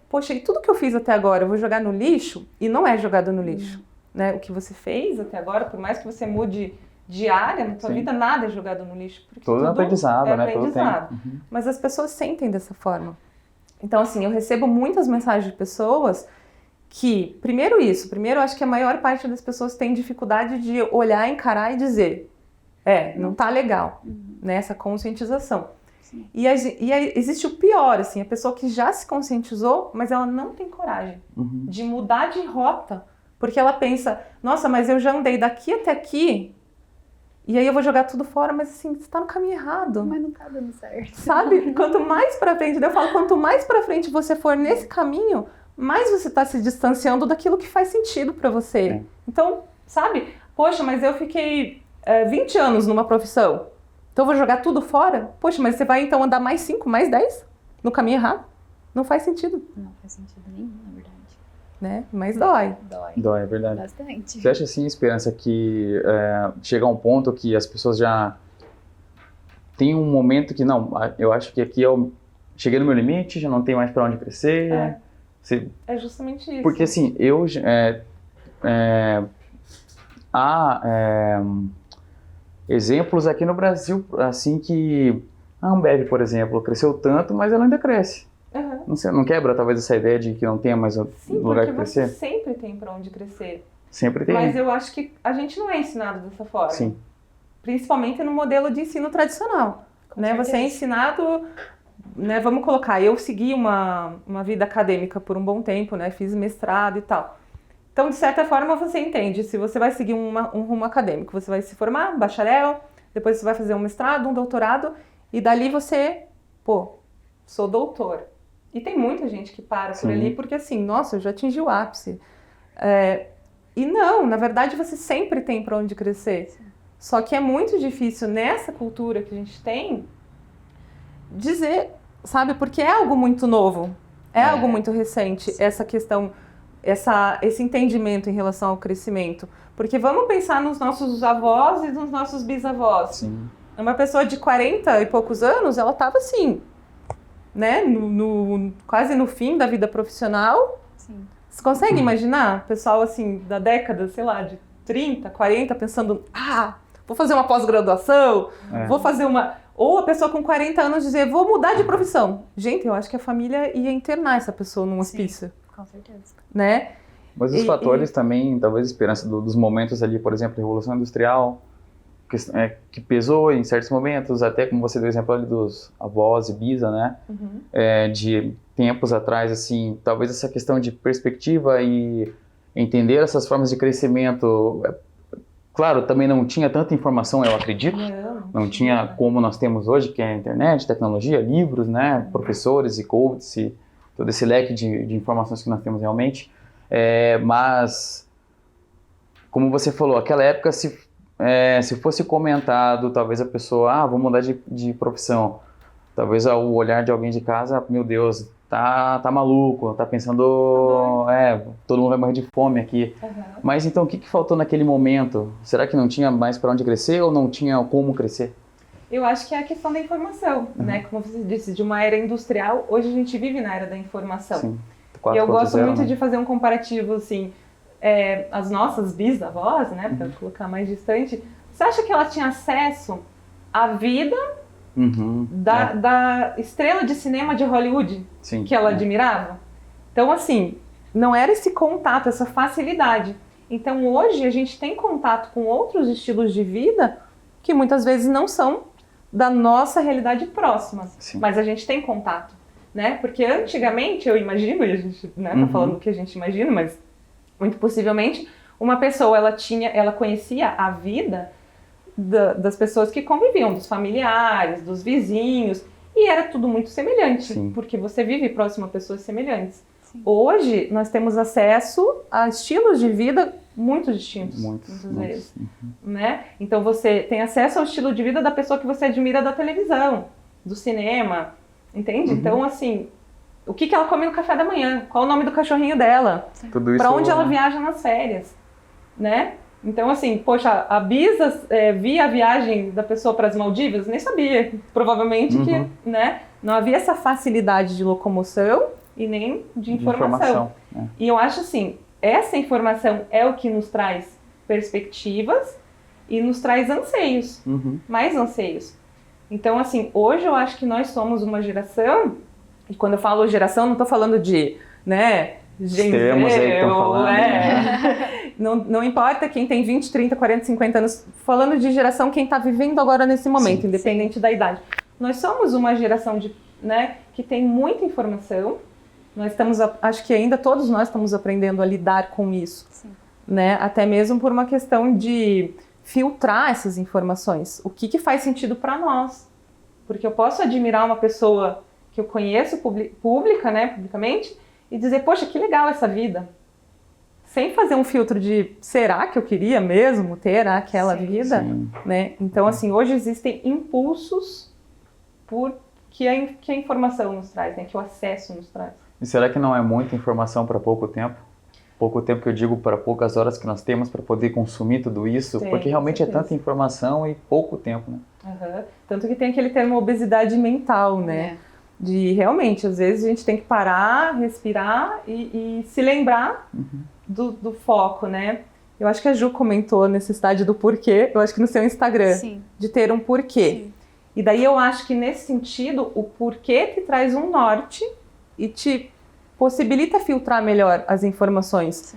poxa, e tudo que eu fiz até agora eu vou jogar no lixo? E não é jogado no lixo. Né? O que você fez até agora, por mais que você mude de área na sua vida, nada é jogado no lixo. Porque tudo é aprendizado, né? Aprendizado. Mas as pessoas sentem dessa forma. Então, assim, eu recebo muitas mensagens de pessoas que, primeiro eu acho que a maior parte das pessoas tem dificuldade de olhar, encarar e dizer, não tá legal, né? Essa conscientização. E existe o pior, assim, a pessoa que já se conscientizou, mas ela não tem coragem de mudar de rota, porque ela pensa, nossa, mas eu já andei daqui até aqui, e aí eu vou jogar tudo fora, mas assim, você tá no caminho errado. Mas não tá dando certo. Sabe? Quanto mais pra frente, eu falo, quanto mais pra frente você for nesse caminho, mais você tá se distanciando daquilo que faz sentido pra você. Então, sabe? Poxa, mas eu fiquei 20 anos numa profissão, então eu vou jogar tudo fora? Poxa, mas você vai então andar mais 5, mais 10 no caminho errado? Não faz sentido. Não faz sentido nenhum, na verdade. Né? Mas dói. Dói, é verdade. Bastante. Você acha, assim, Esperança, que chega a um ponto que as pessoas já tem um momento que, não, eu acho que aqui eu cheguei no meu limite, já não tenho mais para onde crescer? É justamente isso. Porque, assim, há exemplos aqui no Brasil, assim, que a Ambev, por exemplo, cresceu tanto, mas ela ainda cresce. Não quebra, talvez, essa ideia de que não tenha mais lugar de crescer? Sim, porque você sempre tem para onde crescer. Sempre tem. Mas eu acho que a gente não é ensinado dessa forma. Sim. Principalmente no modelo de ensino tradicional. Né? Você é ensinado, né, vamos colocar, eu segui uma vida acadêmica por um bom tempo, né, fiz mestrado e tal. Então, de certa forma, você entende, se você vai seguir um rumo acadêmico, você vai se formar, bacharel, depois você vai fazer um mestrado, um doutorado, e dali você, sou doutor. E tem muita gente que para por ali, porque assim, nossa, eu já atingi o ápice. E não, na verdade, você sempre tem para onde crescer. Sim. Só que é muito difícil nessa cultura que a gente tem dizer, sabe? Porque é algo muito novo, algo muito recente, essa questão, esse entendimento em relação ao crescimento. Porque vamos pensar nos nossos avós e nos nossos bisavós. Sim. Uma pessoa de 40 e poucos anos, ela estava assim, né? Quase no fim da vida profissional. Sim. Você consegue imaginar? Pessoal assim, da década, sei lá, de 30, 40, pensando, vou fazer uma pós-graduação, vou fazer uma... Ou a pessoa com 40 anos dizer, vou mudar de profissão. Gente, eu acho que a família ia internar essa pessoa num hospício. Com certeza. Né? Mas os fatores também, talvez, Esperança, dos momentos ali, por exemplo, Revolução Industrial, que pesou em certos momentos, até como você deu o exemplo ali dos avós e bisa, né? De tempos atrás, assim, talvez essa questão de perspectiva e entender essas formas de crescimento. Claro, também não tinha tanta informação, eu acredito. Não tinha como nós temos hoje, que é a internet, tecnologia, livros, né? Professores e coaches, e todo esse leque de informações que nós temos realmente. Mas, como você falou, aquela época, se fosse comentado, talvez a pessoa, vou mudar de profissão. Talvez o olhar de alguém de casa, meu Deus, tá maluco, tá pensando, todo mundo vai morrer de fome aqui. Mas então, o que faltou naquele momento? Será que não tinha mais para onde crescer ou não tinha como crescer? Eu acho que é a questão da informação, né? Como você disse, de uma era industrial, hoje a gente vive na era da informação. Sim. E eu gosto muito, né? de fazer um comparativo, assim, as nossas bisavós, né, para colocar mais distante, você acha que ela tinha acesso à vida da estrela de cinema de Hollywood, Sim, que ela admirava? Então, assim, não era esse contato, essa facilidade. Então, hoje a gente tem contato com outros estilos de vida que muitas vezes não são da nossa realidade próxima, mas a gente tem contato. né? Porque antigamente, eu imagino, e a gente, né, tá falando o que a gente imagina, mas muito possivelmente, uma pessoa, ela conhecia a vida das pessoas que conviviam, dos familiares, dos vizinhos, e era tudo muito semelhante, porque você vive próximo a pessoas semelhantes. Sim. Hoje, nós temos acesso a estilos de vida muito distintos, muitas vezes, né? Então, você tem acesso ao estilo de vida da pessoa que você admira da televisão, do cinema, entende? Então, assim, o que ela come no café da manhã, qual o nome do cachorrinho dela, para onde ela viaja nas férias, né? Então, assim, poxa, a Bisa via a viagem da pessoa para as Maldivas? Nem sabia, provavelmente, que, né, não havia essa facilidade de locomoção e nem de informação. E eu acho, assim, essa informação é o que nos traz perspectivas e nos traz anseios, mais anseios. Então, assim, hoje eu acho que nós somos uma geração, e quando eu falo geração, não estou falando de, né, Extremos aí que estão falando. Não importa quem tem 20, 30, 40, 50 anos, falando de geração, quem está vivendo agora nesse momento, independente da idade. Nós somos uma geração né, que tem muita informação, nós estamos, acho que ainda todos nós estamos aprendendo a lidar com isso, né? Até mesmo por uma questão de filtrar essas informações. O que faz sentido para nós? Porque eu posso admirar uma pessoa que eu conheço publicamente, e dizer, poxa, que legal essa vida. Sem fazer um filtro de, será que eu queria mesmo ter aquela vida? Né? Então, assim, hoje existem impulsos que a informação nos traz, né? Que o acesso nos traz. E será que não é muita informação para pouco tempo? Pouco tempo que eu digo para poucas horas que nós temos para poder consumir tudo isso? Porque realmente é tanta informação e pouco tempo, né? Tanto que tem aquele termo obesidade mental, né? De realmente, às vezes a gente tem que parar, respirar e se lembrar do foco, né? Eu acho que a Ju comentou a necessidade do porquê, eu acho que no seu Instagram, de ter um porquê. E daí eu acho que nesse sentido, o porquê te traz um norte e te possibilita filtrar melhor as informações.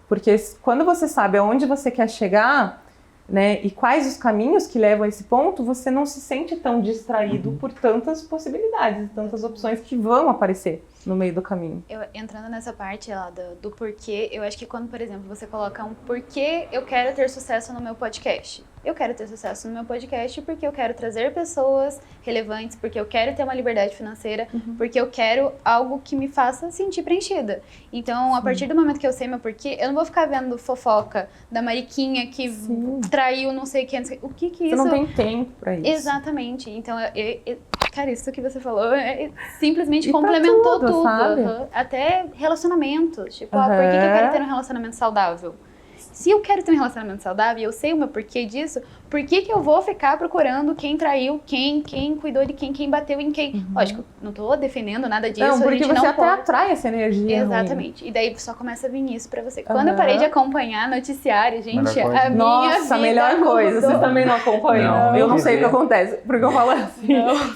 Porque quando você sabe aonde você quer chegar, né, e quais os caminhos que levam a esse ponto, você não se sente tão distraído por tantas possibilidades, tantas opções que vão aparecer no meio do caminho. Entrando nessa parte lá do porquê, eu acho que quando, por exemplo, você coloca um porquê eu quero ter sucesso no meu podcast. Eu quero ter sucesso no meu podcast porque eu quero trazer pessoas relevantes, porque eu quero ter uma liberdade financeira, porque eu quero algo que me faça sentir preenchida. Então, a partir do momento que eu sei meu porquê, eu não vou ficar vendo fofoca da Mariquinha que traiu não sei quem, o que isso... Você não tem tempo pra isso. Exatamente. Então, cara, isso que você falou simplesmente complementou tudo. Sabe? Até relacionamentos. Tipo, por que eu quero ter um relacionamento saudável? Se eu quero ter um relacionamento saudável e eu sei o meu porquê disso, por que eu vou ficar procurando quem traiu quem cuidou de quem bateu em quem? Lógico, não tô defendendo nada disso. Não, porque a gente você não até atrai essa energia. Exatamente. E daí só começa a vir isso pra você. Quando eu parei de acompanhar noticiário, gente, a minha Nossa, vida melhor coisa. Vocês também não acompanham? Não, eu não sei o que acontece. Porque eu falo assim,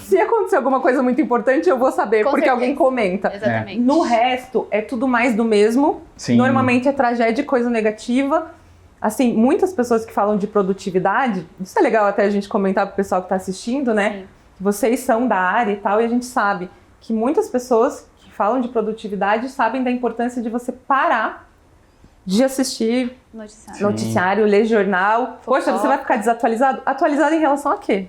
se acontecer alguma coisa muito importante, eu vou saber, porque alguém comenta. Exatamente. No resto, é tudo mais do mesmo. Normalmente é tragédia e coisa negativa. Assim, muitas pessoas que falam de produtividade, isso é legal até a gente comentar pro pessoal que tá assistindo, né? Vocês são da área e tal, e a gente sabe que muitas pessoas que falam de produtividade sabem da importância de você parar de assistir noticiário, ler jornal. Poxa, você vai ficar desatualizado? Atualizado em relação a quê?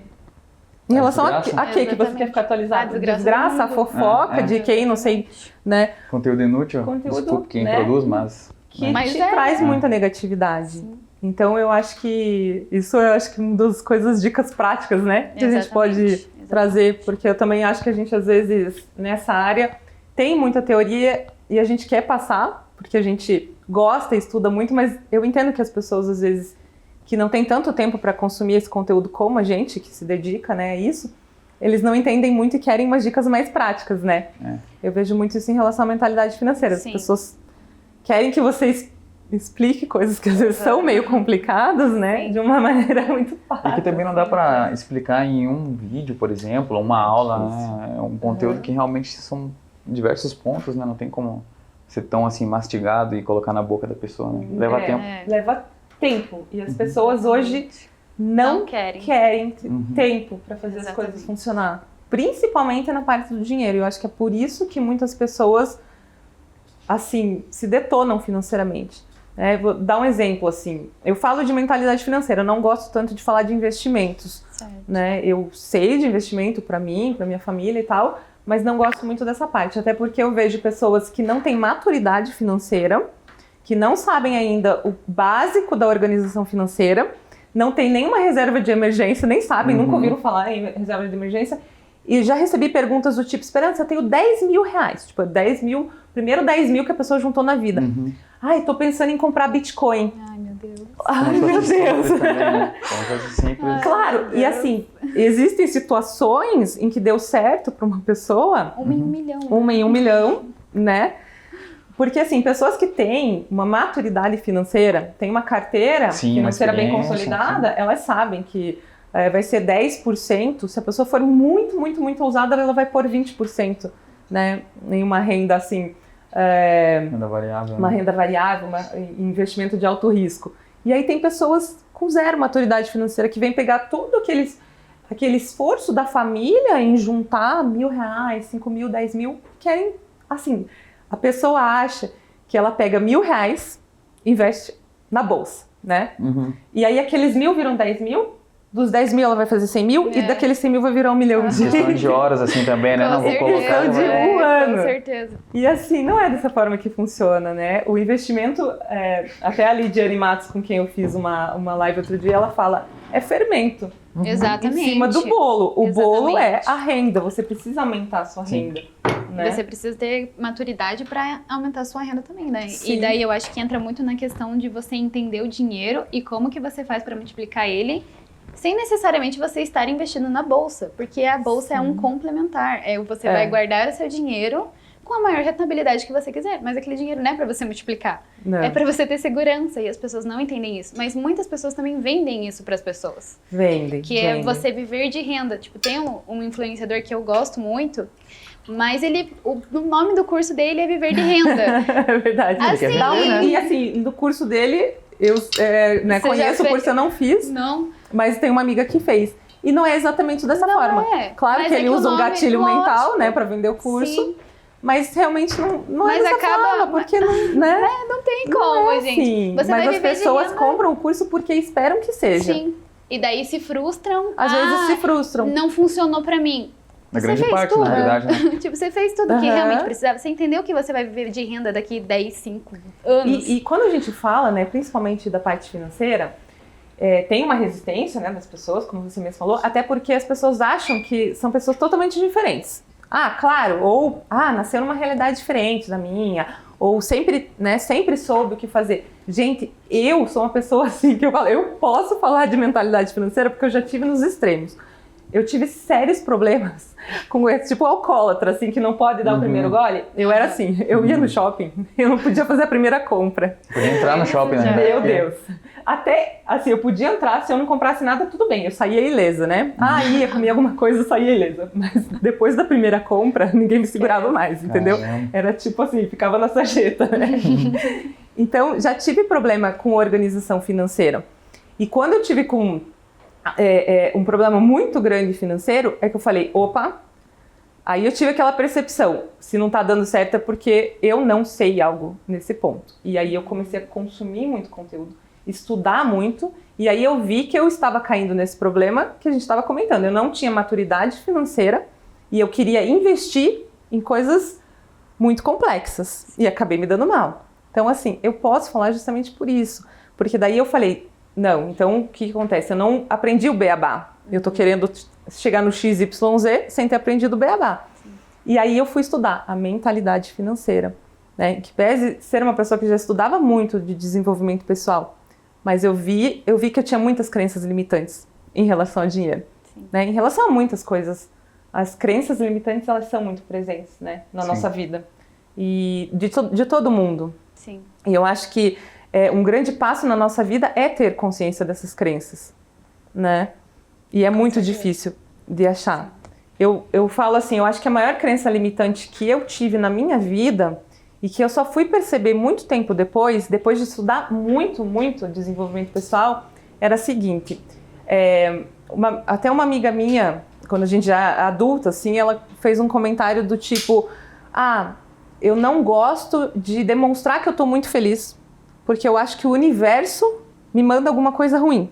Em relação a quê que você quer ficar atualizado? Desgraça, a fofoca de quem, não sei, né? Conteúdo inútil, desculpe quem produz, mas te traz muita negatividade. Então eu acho que isso é uma das coisas, dicas práticas, né? Que a gente pode trazer, porque eu também acho que a gente às vezes nessa área tem muita teoria e a gente quer passar, porque a gente gosta e estuda muito, mas eu entendo que as pessoas às vezes que não tem tanto tempo para consumir esse conteúdo como a gente, que se dedica, né, a isso, eles não entendem muito e querem umas dicas mais práticas, né? Eu vejo muito isso em relação à mentalidade financeira. As pessoas querem que você explique coisas que às vezes são meio complicadas, né? De uma maneira muito fácil. E que também não dá para explicar em um vídeo, por exemplo, uma aula, né? É um conteúdo que realmente são diversos pontos, né? Não tem como ser tão assim mastigado e colocar na boca da pessoa, né? Leva tempo. Leva tempo. E as pessoas hoje não querem tempo para fazer as coisas funcionar. principalmente na parte do dinheiro. Eu acho que é por isso que muitas pessoas, assim, se detonam financeiramente. Vou dar um exemplo, assim. Eu falo de mentalidade financeira, eu não gosto tanto de falar de investimentos. Né? Eu sei de investimento para mim, para minha família e tal, mas não gosto muito dessa parte. Até porque eu vejo pessoas que não têm maturidade financeira, que não sabem ainda o básico da organização financeira, não tem nenhuma reserva de emergência, nem sabem, nunca ouviram falar em reserva de emergência. E já recebi perguntas do tipo, Esperança, eu tenho 10 mil reais. Tipo, 10 mil, primeiro 10 mil que a pessoa juntou na vida. Ai, tô pensando em comprar Bitcoin. Ai, meu Deus. Ai, meu Deus. Também, né? Simples. Claro, e assim, existem situações em que deu certo para uma pessoa. Uma em 1 milhão. Uma em 1 milhão, né? Porque, assim, pessoas que têm uma maturidade financeira, têm uma carteira financeira bem consolidada, elas sabem que vai ser 10%. Se a pessoa for muito, muito, muito ousada, ela vai pôr 20%, né? Em uma renda, assim... renda variável. Uma renda variável, um investimento de alto risco. E aí tem pessoas com zero maturidade financeira que vêm pegar todo aquele esforço da família em juntar R$1.000, 5.000, 10.000, querem, assim... A pessoa acha que ela pega R$1.000, investe na bolsa, né? E aí aqueles 1.000 viram 10 mil, dos 10 mil ela vai fazer 100 mil e daqueles 100 mil vai virar 1 milhão. Questão de horas assim também, né? Com Não vou certeza. colocar... De um ano. Com certeza. E assim, não é dessa forma que funciona, né? O investimento, até a Lidiane Matos, com quem eu fiz uma live outro dia, ela fala, é fermento. Exatamente. Em cima do bolo. O bolo é Exatamente. a renda, você precisa aumentar a sua renda. Né? Você precisa ter maturidade para aumentar a sua renda também, né? Sim. E daí eu acho que entra muito na questão de você entender o dinheiro e como que você faz para multiplicar ele, sem necessariamente você estar investindo na bolsa, porque a bolsa é um complementar. Você vai guardar o seu dinheiro com a maior rentabilidade que você quiser, mas aquele dinheiro não é para você multiplicar, é para você ter segurança, e as pessoas não entendem isso. Mas muitas pessoas também vendem isso para as pessoas. Vendem. É você viver de renda. Tipo, tem um influenciador que eu gosto muito, mas o nome do curso dele é Viver de Renda. É verdade. Assim, E assim, no curso dele, eu conheço o curso, eu não fiz, mas tem uma amiga que fez. E não é exatamente dessa forma. Claro mas que ele usa um gatilho mental, lógico, né, para vender o curso. Sim. Mas realmente não é dessa forma, porque não tem como, gente. Assim. Você mas vai as pessoas compram o curso porque esperam que seja. Sim. E daí se frustram. Às vezes se frustram. Não funcionou pra mim. Na grande parte, na verdade, né? Tipo, você fez tudo que realmente precisava. Você entendeu que você vai viver de renda daqui 10, 5 anos. E quando a gente fala, né, principalmente da parte financeira, tem uma resistência, né, das pessoas, como você mesmo falou, até porque as pessoas acham que são pessoas totalmente diferentes. Claro, ou nasceu numa realidade diferente da minha, ou sempre soube o que fazer. Gente, eu sou uma pessoa assim que eu posso falar de mentalidade financeira porque eu já tive nos extremos. Eu tive sérios problemas com esse tipo alcoólatra, assim, que não pode dar o primeiro gole. Eu era assim, eu ia no shopping, eu não podia fazer a primeira compra. Podia entrar no shopping, né? Meu Deus. Até, assim, eu podia entrar, se eu não comprasse nada, tudo bem, eu saía ilesa, né? Ia comer alguma coisa, eu saía ilesa. Mas depois da primeira compra, ninguém me segurava mais, entendeu? Era tipo assim, ficava na sarjeta, né? Então, já tive problema com organização financeira. E quando eu tive com um problema muito grande financeiro, é que eu falei, opa, aí eu tive aquela percepção, se não tá dando certo é porque eu não sei algo nesse ponto. E aí eu comecei a consumir muito conteúdo, estudar muito, e aí eu vi que eu estava caindo nesse problema que a gente estava comentando. Eu não tinha maturidade financeira e eu queria investir em coisas muito complexas e acabei me dando mal. Então, assim, eu posso falar justamente por isso, porque daí eu falei, não, então o que acontece? Eu não aprendi o beabá. Eu tô querendo chegar no XYZ sem ter aprendido o beabá. Sim. E aí eu fui estudar a mentalidade financeira, né? Que pese ser uma pessoa que já estudava muito de desenvolvimento pessoal, mas eu vi que eu tinha muitas crenças limitantes em relação ao dinheiro, né? Em relação a muitas coisas. As crenças limitantes, elas são muito presentes, né? Na nossa vida. E de todo mundo. Sim. E eu acho que um grande passo na nossa vida é ter consciência dessas crenças, né? E é muito difícil de achar. Eu falo assim, eu acho que a maior crença limitante que eu tive na minha vida e que eu só fui perceber muito tempo depois de estudar muito, muito desenvolvimento pessoal, era a seguinte, até uma amiga minha, quando a gente já é adulta, assim, ela fez um comentário do tipo, eu não gosto de demonstrar que eu tô muito feliz, porque eu acho que o universo me manda alguma coisa ruim.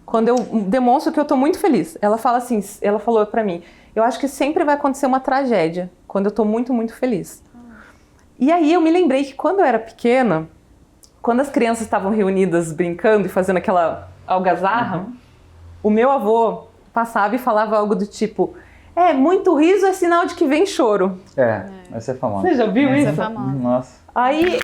Quando eu demonstro que eu tô muito feliz. Ela falou pra mim, eu acho que sempre vai acontecer uma tragédia, quando eu tô muito, muito feliz. E aí eu me lembrei que quando eu era pequena, quando as crianças estavam reunidas brincando e fazendo aquela algazarra, o meu avô passava e falava algo do tipo, muito riso é sinal de que vem choro. Essa é famosa. Você já viu isso? Essa é famosa. Nossa. Aí,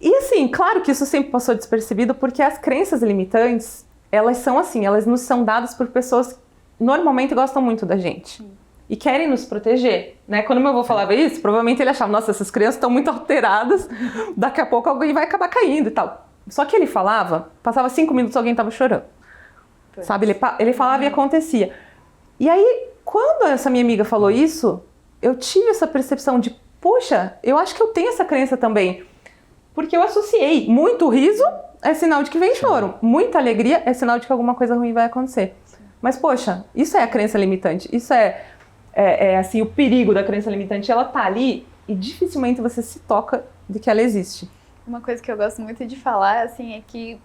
e assim, claro que isso sempre passou despercebido, porque as crenças limitantes, elas são assim, elas nos são dadas por pessoas que normalmente gostam muito da gente. E querem nos proteger, né? Quando meu avô falava isso, provavelmente ele achava, nossa, essas crianças estão muito alteradas, daqui a pouco alguém vai acabar caindo e tal. Só que ele falava, passava 5 minutos alguém tava chorando. Sabe? Ele falava e acontecia. E aí, quando essa minha amiga falou isso, eu tive essa percepção de, poxa, eu acho que eu tenho essa crença também. Porque eu associei muito riso é sinal de que vem choro. Muita alegria é sinal de que alguma coisa ruim vai acontecer. Mas, poxa, isso é a crença limitante. Isso é assim, o perigo da crença limitante. Ela tá ali e dificilmente você se toca de que ela existe. Uma coisa que eu gosto muito de falar, assim, é que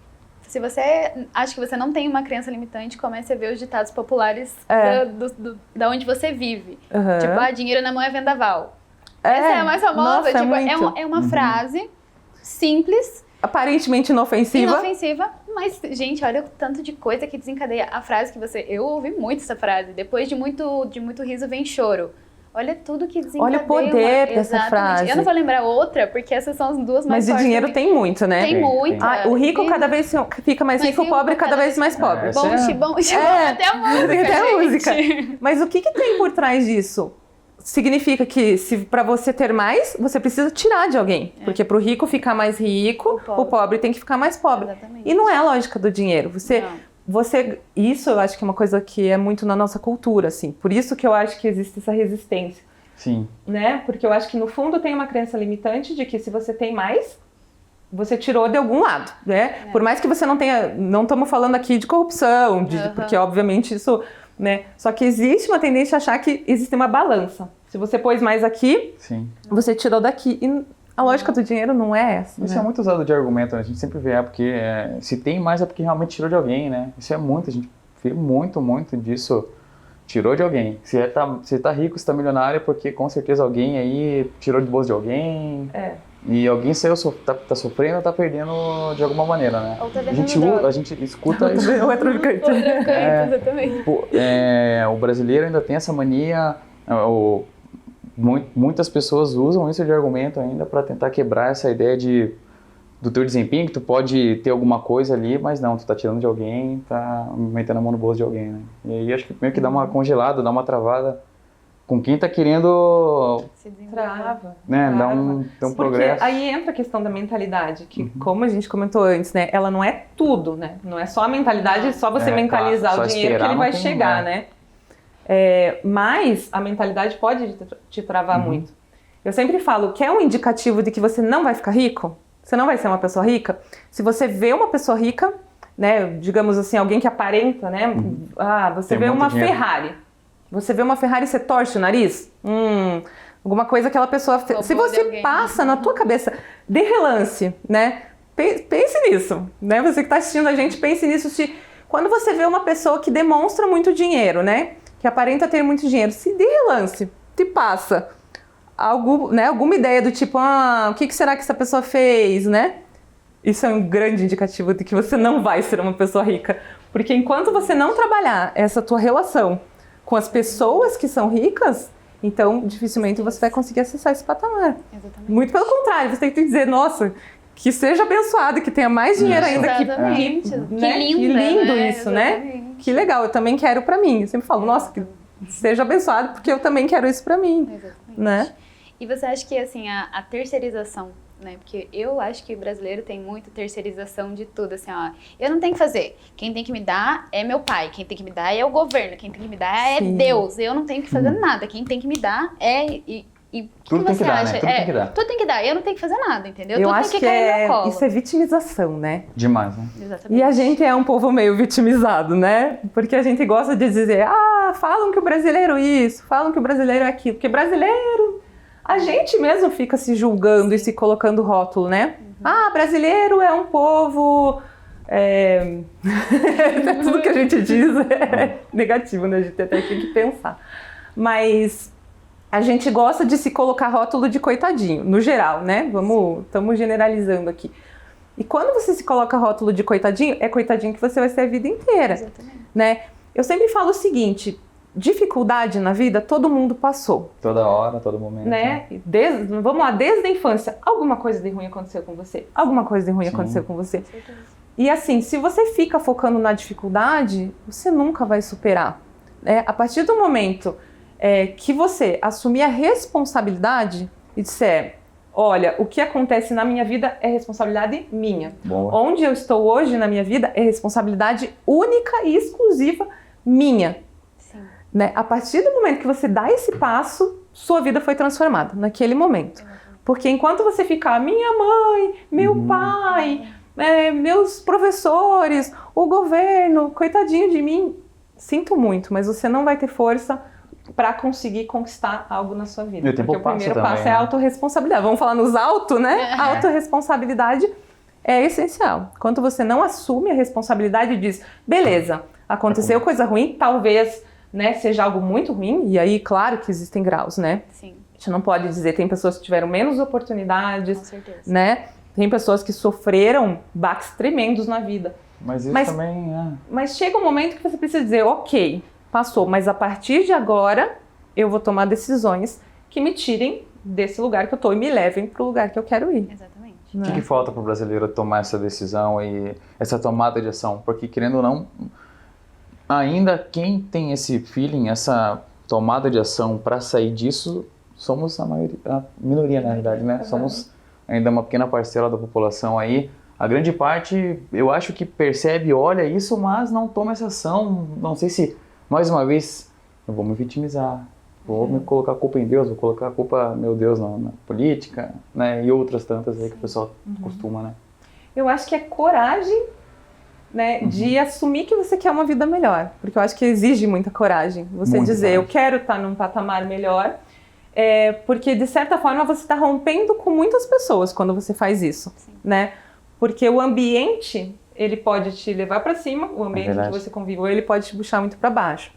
se você acha que você não tem uma crença limitante, comece a ver os ditados populares da onde você vive. Tipo, dinheiro na mão é vendaval. Essa é a mais famosa. Nossa, tipo, é uma frase simples, aparentemente inofensiva, mas, gente, olha o tanto de coisa que desencadeia a frase que você... Eu ouvi muito essa frase. Depois de muito riso vem choro. Olha tudo que desencadeia. Olha o poder dessa frase. Eu não vou lembrar outra, porque essas são as duas mais fortes. Mas de dinheiro tem muito, né? Tem muito. O rico cada vez fica mais rico, o pobre cada vez mais pobre. Bom, até a música, Mas o que tem por trás disso? Significa que se para você ter mais, você precisa tirar de alguém. Porque para o rico ficar mais rico, o pobre tem que ficar mais pobre. Exatamente. E não é a lógica do dinheiro. Isso eu acho que é uma coisa que é muito na nossa cultura, assim. Por isso que eu acho que existe essa resistência. Sim. Né? Porque eu acho que no fundo tem uma crença limitante de que se você tem mais, você tirou de algum lado, né? Por mais que você não tenha... Não estamos falando aqui de corrupção, porque obviamente isso... Né? Só que existe uma tendência a achar que existe uma balança. Se você pôs mais aqui, você tirou daqui. E a lógica do dinheiro não é essa. Isso é muito usado de argumento, né? A gente sempre vê, porque se tem mais é porque realmente tirou de alguém, né? Isso é muito, a gente vê muito disso. Tirou de alguém. Se tá rico, se tá milionário, é porque com certeza alguém aí tirou de bolso de alguém. E alguém tá sofrendo ou tá perdendo de alguma maneira, né? Ou tá a gente escuta isso. Ou é traficante. Exatamente. O brasileiro ainda tem essa mania, muitas pessoas usam isso de argumento ainda para tentar quebrar essa ideia do teu desempenho, que tu pode ter alguma coisa ali, mas não, tu tá tirando de alguém, tá metendo a mão no bolso de alguém, né? E aí acho que meio que dá uma congelada, dá uma travada com quem tá querendo... Trava. Né, dar um progresso. Porque aí entra a questão da mentalidade, que como a gente comentou antes, né, ela não é tudo, né? Não é só a mentalidade, só você mentalizar o dinheiro que ele vai chegar, né? Mas a mentalidade pode te travar muito. Eu sempre falo, quer um indicativo de que você não vai ficar rico? Você não vai ser uma pessoa rica? Se você vê uma pessoa rica, né, digamos assim, alguém que aparenta, né? Você vê uma Ferrari. Você vê uma Ferrari e você torce o nariz? Alguma coisa que aquela pessoa fez. Se você passa na tua cabeça de relance, né? Pense nisso, né? Você que está assistindo a gente, pense nisso. Quando você vê uma pessoa que demonstra muito dinheiro, né? Que aparenta ter muito dinheiro, se de relance te passa alguma ideia do tipo, o que será que essa pessoa fez, né? Isso é um grande indicativo de que você não vai ser uma pessoa rica. Porque enquanto você não trabalhar essa tua relação com as pessoas que são ricas, então dificilmente você vai conseguir acessar esse patamar. Exatamente. Muito pelo contrário, você tem que dizer, nossa, que seja abençoado, que tenha mais dinheiro ainda. Exatamente. Que lindo isso, né? Que legal, eu também quero pra mim. Eu sempre falo, nossa, que seja abençoado, porque eu também quero isso pra mim. Exatamente. Né? E você acha que assim, a terceirização, né? Porque eu acho que o brasileiro tem muita terceirização de tudo, assim, eu não tenho que fazer. Quem tem que me dar é meu pai, quem tem que me dar é o governo, quem tem que me dar é Deus. Eu não tenho que fazer nada. Quem tem que me dar é... E Tudo tem você que dar, acha? né? Tudo tem que dar. Tudo tem que dar. Eu não tenho que fazer nada, entendeu? Eu Tudo acho tem que que cair no meu colo. isso é vitimização, né? Demais, né? Exatamente. E a gente é um povo meio vitimizado, né? Porque a gente gosta de dizer, falam que o brasileiro isso, falam que o brasileiro é aquilo. Porque brasileiro, a gente mesmo fica se julgando e se colocando rótulo, né? Brasileiro é um povo... Tudo que a gente diz é negativo, né? A gente até tem que pensar. Mas a gente gosta de se colocar rótulo de coitadinho, no geral, né? Estamos generalizando aqui. E quando você se coloca rótulo de coitadinho, é coitadinho que você vai ser a vida inteira. Exatamente. Né? Eu sempre falo o seguinte, dificuldade na vida todo mundo passou. Toda hora, todo momento. Né? Vamos lá, desde a infância, alguma coisa de ruim aconteceu com você. Alguma coisa de ruim aconteceu com você. Com certeza. E assim, se você fica focando na dificuldade, você nunca vai superar. Né? A partir do momento que você assumir a responsabilidade e disser, olha, o que acontece na minha vida é responsabilidade minha. Boa. Onde eu estou hoje na minha vida é responsabilidade única e exclusiva minha. Sim. Né? A partir do momento que você dá esse passo, sua vida foi transformada naquele momento. Porque enquanto você ficar, minha mãe, meu pai... meus professores, o governo, coitadinho de mim, sinto muito, mas você não vai ter força para conseguir conquistar algo na sua vida. E o tempo porque o primeiro passa passo também, é a né? autorresponsabilidade. Vamos falar nos auto, né? A autorresponsabilidade é essencial. Quando você não assume a responsabilidade e diz, beleza, aconteceu coisa ruim, talvez, né, seja algo muito ruim, e aí, claro que existem graus, né? Sim, A gente não pode dizer, tem pessoas que tiveram menos oportunidades, com certeza. né? Tem pessoas que sofreram baques tremendos na vida. Mas isso também Mas chega um momento que você precisa dizer, ok, passou, mas a partir de agora eu vou tomar decisões que me tirem desse lugar que eu estou e me levem para o lugar que eu quero ir. Exatamente. O que falta para o brasileiro tomar essa decisão e essa tomada de ação? Porque, querendo ou não, ainda quem tem esse feeling, essa tomada de ação para sair disso, somos a minoria, na realidade, né? Somos ainda uma pequena parcela da população aí. A grande parte, eu acho que percebe, olha isso, mas não toma essa ação. Não sei se, mais uma vez, eu vou me vitimizar, vou me colocar a culpa em Deus, vou colocar a culpa, meu Deus, na política, né? E outras tantas aí que o pessoal costuma, né? Eu acho que é coragem, né, de assumir que você quer uma vida melhor. Porque eu acho que exige muita coragem. Você Muita dizer, coragem. eu quero estar num patamar melhor. Porque, de certa forma, você está rompendo com muitas pessoas quando você faz isso, né? Porque o ambiente, ele pode te levar para cima, o ambiente que você conviveu, ele pode te puxar muito para baixo.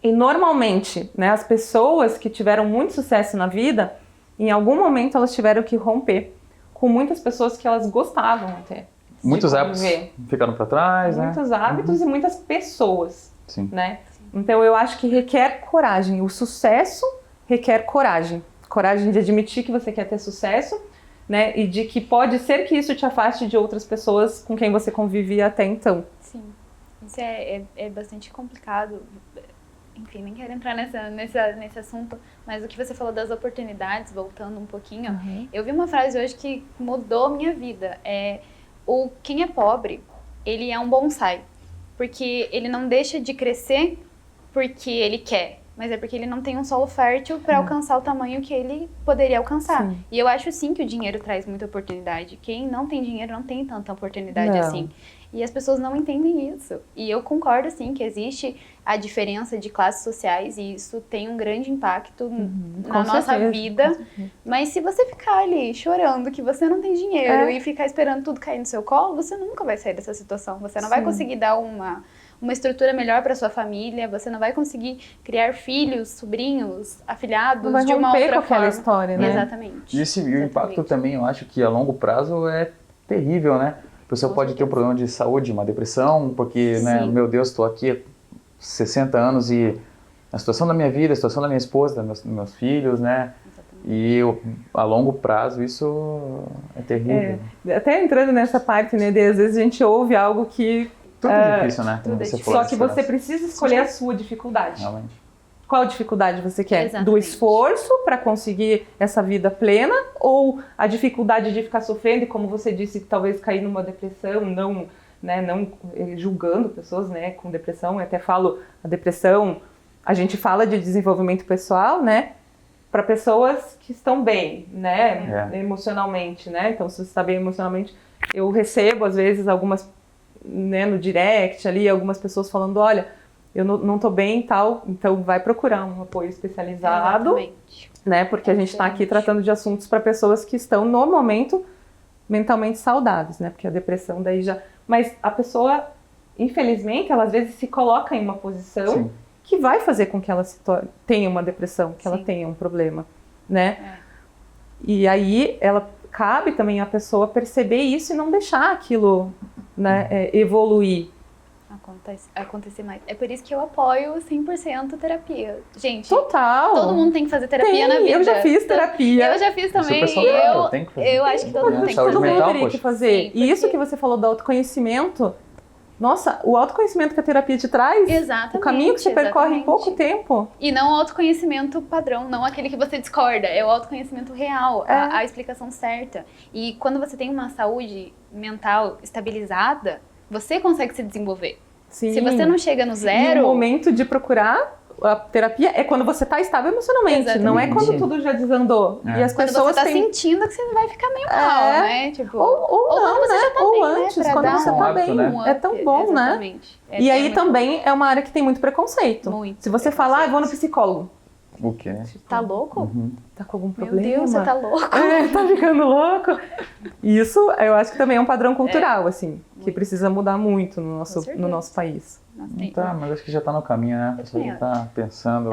E, normalmente, né, as pessoas que tiveram muito sucesso na vida, em algum momento elas tiveram que romper com muitas pessoas que elas gostavam até. Muitos hábitos ficaram para trás, né? Muitos hábitos e muitas pessoas, Sim. né? Então, eu acho que requer coragem. O sucesso requer coragem. Coragem de admitir que você quer ter sucesso, né? E de que pode ser que isso te afaste de outras pessoas com quem você convivia até então. Sim, isso é bastante complicado. Enfim, nem quero entrar nesse assunto, mas o que você falou das oportunidades, voltando um pouquinho, eu vi uma frase hoje que mudou a minha vida. Quem é pobre, ele é um bonsai, porque ele não deixa de crescer porque ele quer, mas é porque ele não tem um solo fértil para alcançar o tamanho que ele poderia alcançar. Sim. E eu acho sim que o dinheiro traz muita oportunidade. Quem não tem dinheiro não tem tanta oportunidade assim. E as pessoas não entendem isso. E eu concordo sim que existe a diferença de classes sociais e isso tem um grande impacto na nossa vida. Mas se você ficar ali chorando que você não tem dinheiro e ficar esperando tudo cair no seu colo, você nunca vai sair dessa situação. Você não vai conseguir dar uma estrutura melhor para sua família, você não vai conseguir criar filhos, sobrinhos, afilhados de uma outra com aquela forma. história, né? Exatamente. E o impacto também, eu acho que a longo prazo é terrível, né? A pessoa pode ter um problema de saúde, uma depressão, porque, né, meu Deus, estou aqui há 60 anos e a situação da minha vida, a situação da minha esposa, dos meus filhos, né? E a longo prazo isso é terrível. Até entrando nessa parte, né, de às vezes a gente ouve algo que... Tudo é difícil, né? Tudo é difícil. Só que você precisa escolher a sua dificuldade. Realmente. Qual dificuldade você quer? Exatamente. Do esforço para conseguir essa vida plena ou a dificuldade de ficar sofrendo e, como você disse, talvez cair numa depressão, não julgando pessoas, né, com depressão. Eu até falo, a depressão, a gente fala de desenvolvimento pessoal, né? para pessoas que estão bem, né, emocionalmente, né? Então, se você está bem emocionalmente, eu recebo às vezes algumas, né, no direct ali, algumas pessoas falando, olha, eu não tô bem e tal, então vai procurar um apoio especializado, Exatamente. né? Porque a gente está aqui tratando de assuntos para pessoas que estão no momento mentalmente saudáveis, né? Porque a depressão daí já... Mas a pessoa, infelizmente, ela às vezes se coloca em uma posição Sim. que vai fazer com que ela tenha uma depressão, que ela tenha um problema, né? E aí, cabe também a pessoa perceber isso e não deixar aquilo, né, evoluir. Acontecer mais. É por isso que eu apoio 100% terapia. Gente, Total! todo mundo tem que fazer terapia na vida. Eu já fiz terapia. Eu já fiz também. Tem que fazer. Eu acho que todo mundo tem que Saúde Todo fazer. mundo mental, teria poxa. que fazer. Sim, E isso porque- que você falou do autoconhecimento, nossa, o autoconhecimento que a terapia te traz, Exatamente. o caminho que você percorre em exatamente. pouco tempo. E não o autoconhecimento padrão, não aquele que você discorda, é o autoconhecimento real, a explicação certa. E quando você tem uma saúde mental estabilizada, você consegue se desenvolver. Sim. Se você não chega no E zero... o momento de procurar a terapia é quando você está estável emocionalmente, Exatamente. não é quando tudo já desandou. E as Quando pessoas você tá têm... sentindo que você vai ficar meio mal, né? Tipo, Ou não, quando você né? já tá Ou bem, antes, né? Pra quando dar você um tá hábito, bem. né? É tão bom, né? Exatamente. E aí muito também é uma área que tem muito preconceito. Muito Se você falar, eu vou no psicólogo. O quê? bom. Tá louco? Tá com algum Meu problema? Deus, você tá louco. Tá ficando louco? Isso, eu acho que também é um padrão cultural, assim, que precisa mudar muito no certeza. nosso país. Nossa, Não tá, mas acho que já tá no caminho, né? A pessoa já tá pensando.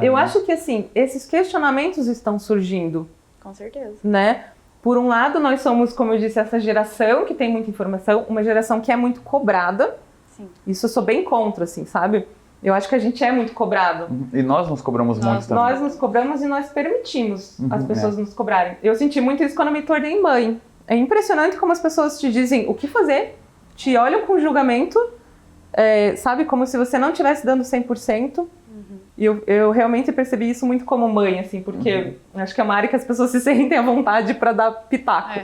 Eu acho que, assim, esses questionamentos estão surgindo, com certeza. né? Por um lado, nós somos, como eu disse, essa geração que tem muita informação, uma geração que é muito cobrada. Sim. Isso eu sou bem contra, assim, sabe? Eu acho que a gente é muito cobrado. E nós nos cobramos muito também. Nós nos cobramos e nós permitimos as pessoas nos cobrarem. Eu senti muito isso quando eu me tornei mãe. É impressionante como as pessoas te dizem o que fazer, te olham com julgamento, sabe? Como se você não estivesse dando 100%. E eu realmente percebi isso muito como mãe, assim, porque acho que é uma área que as pessoas se sentem à vontade para dar pitaco.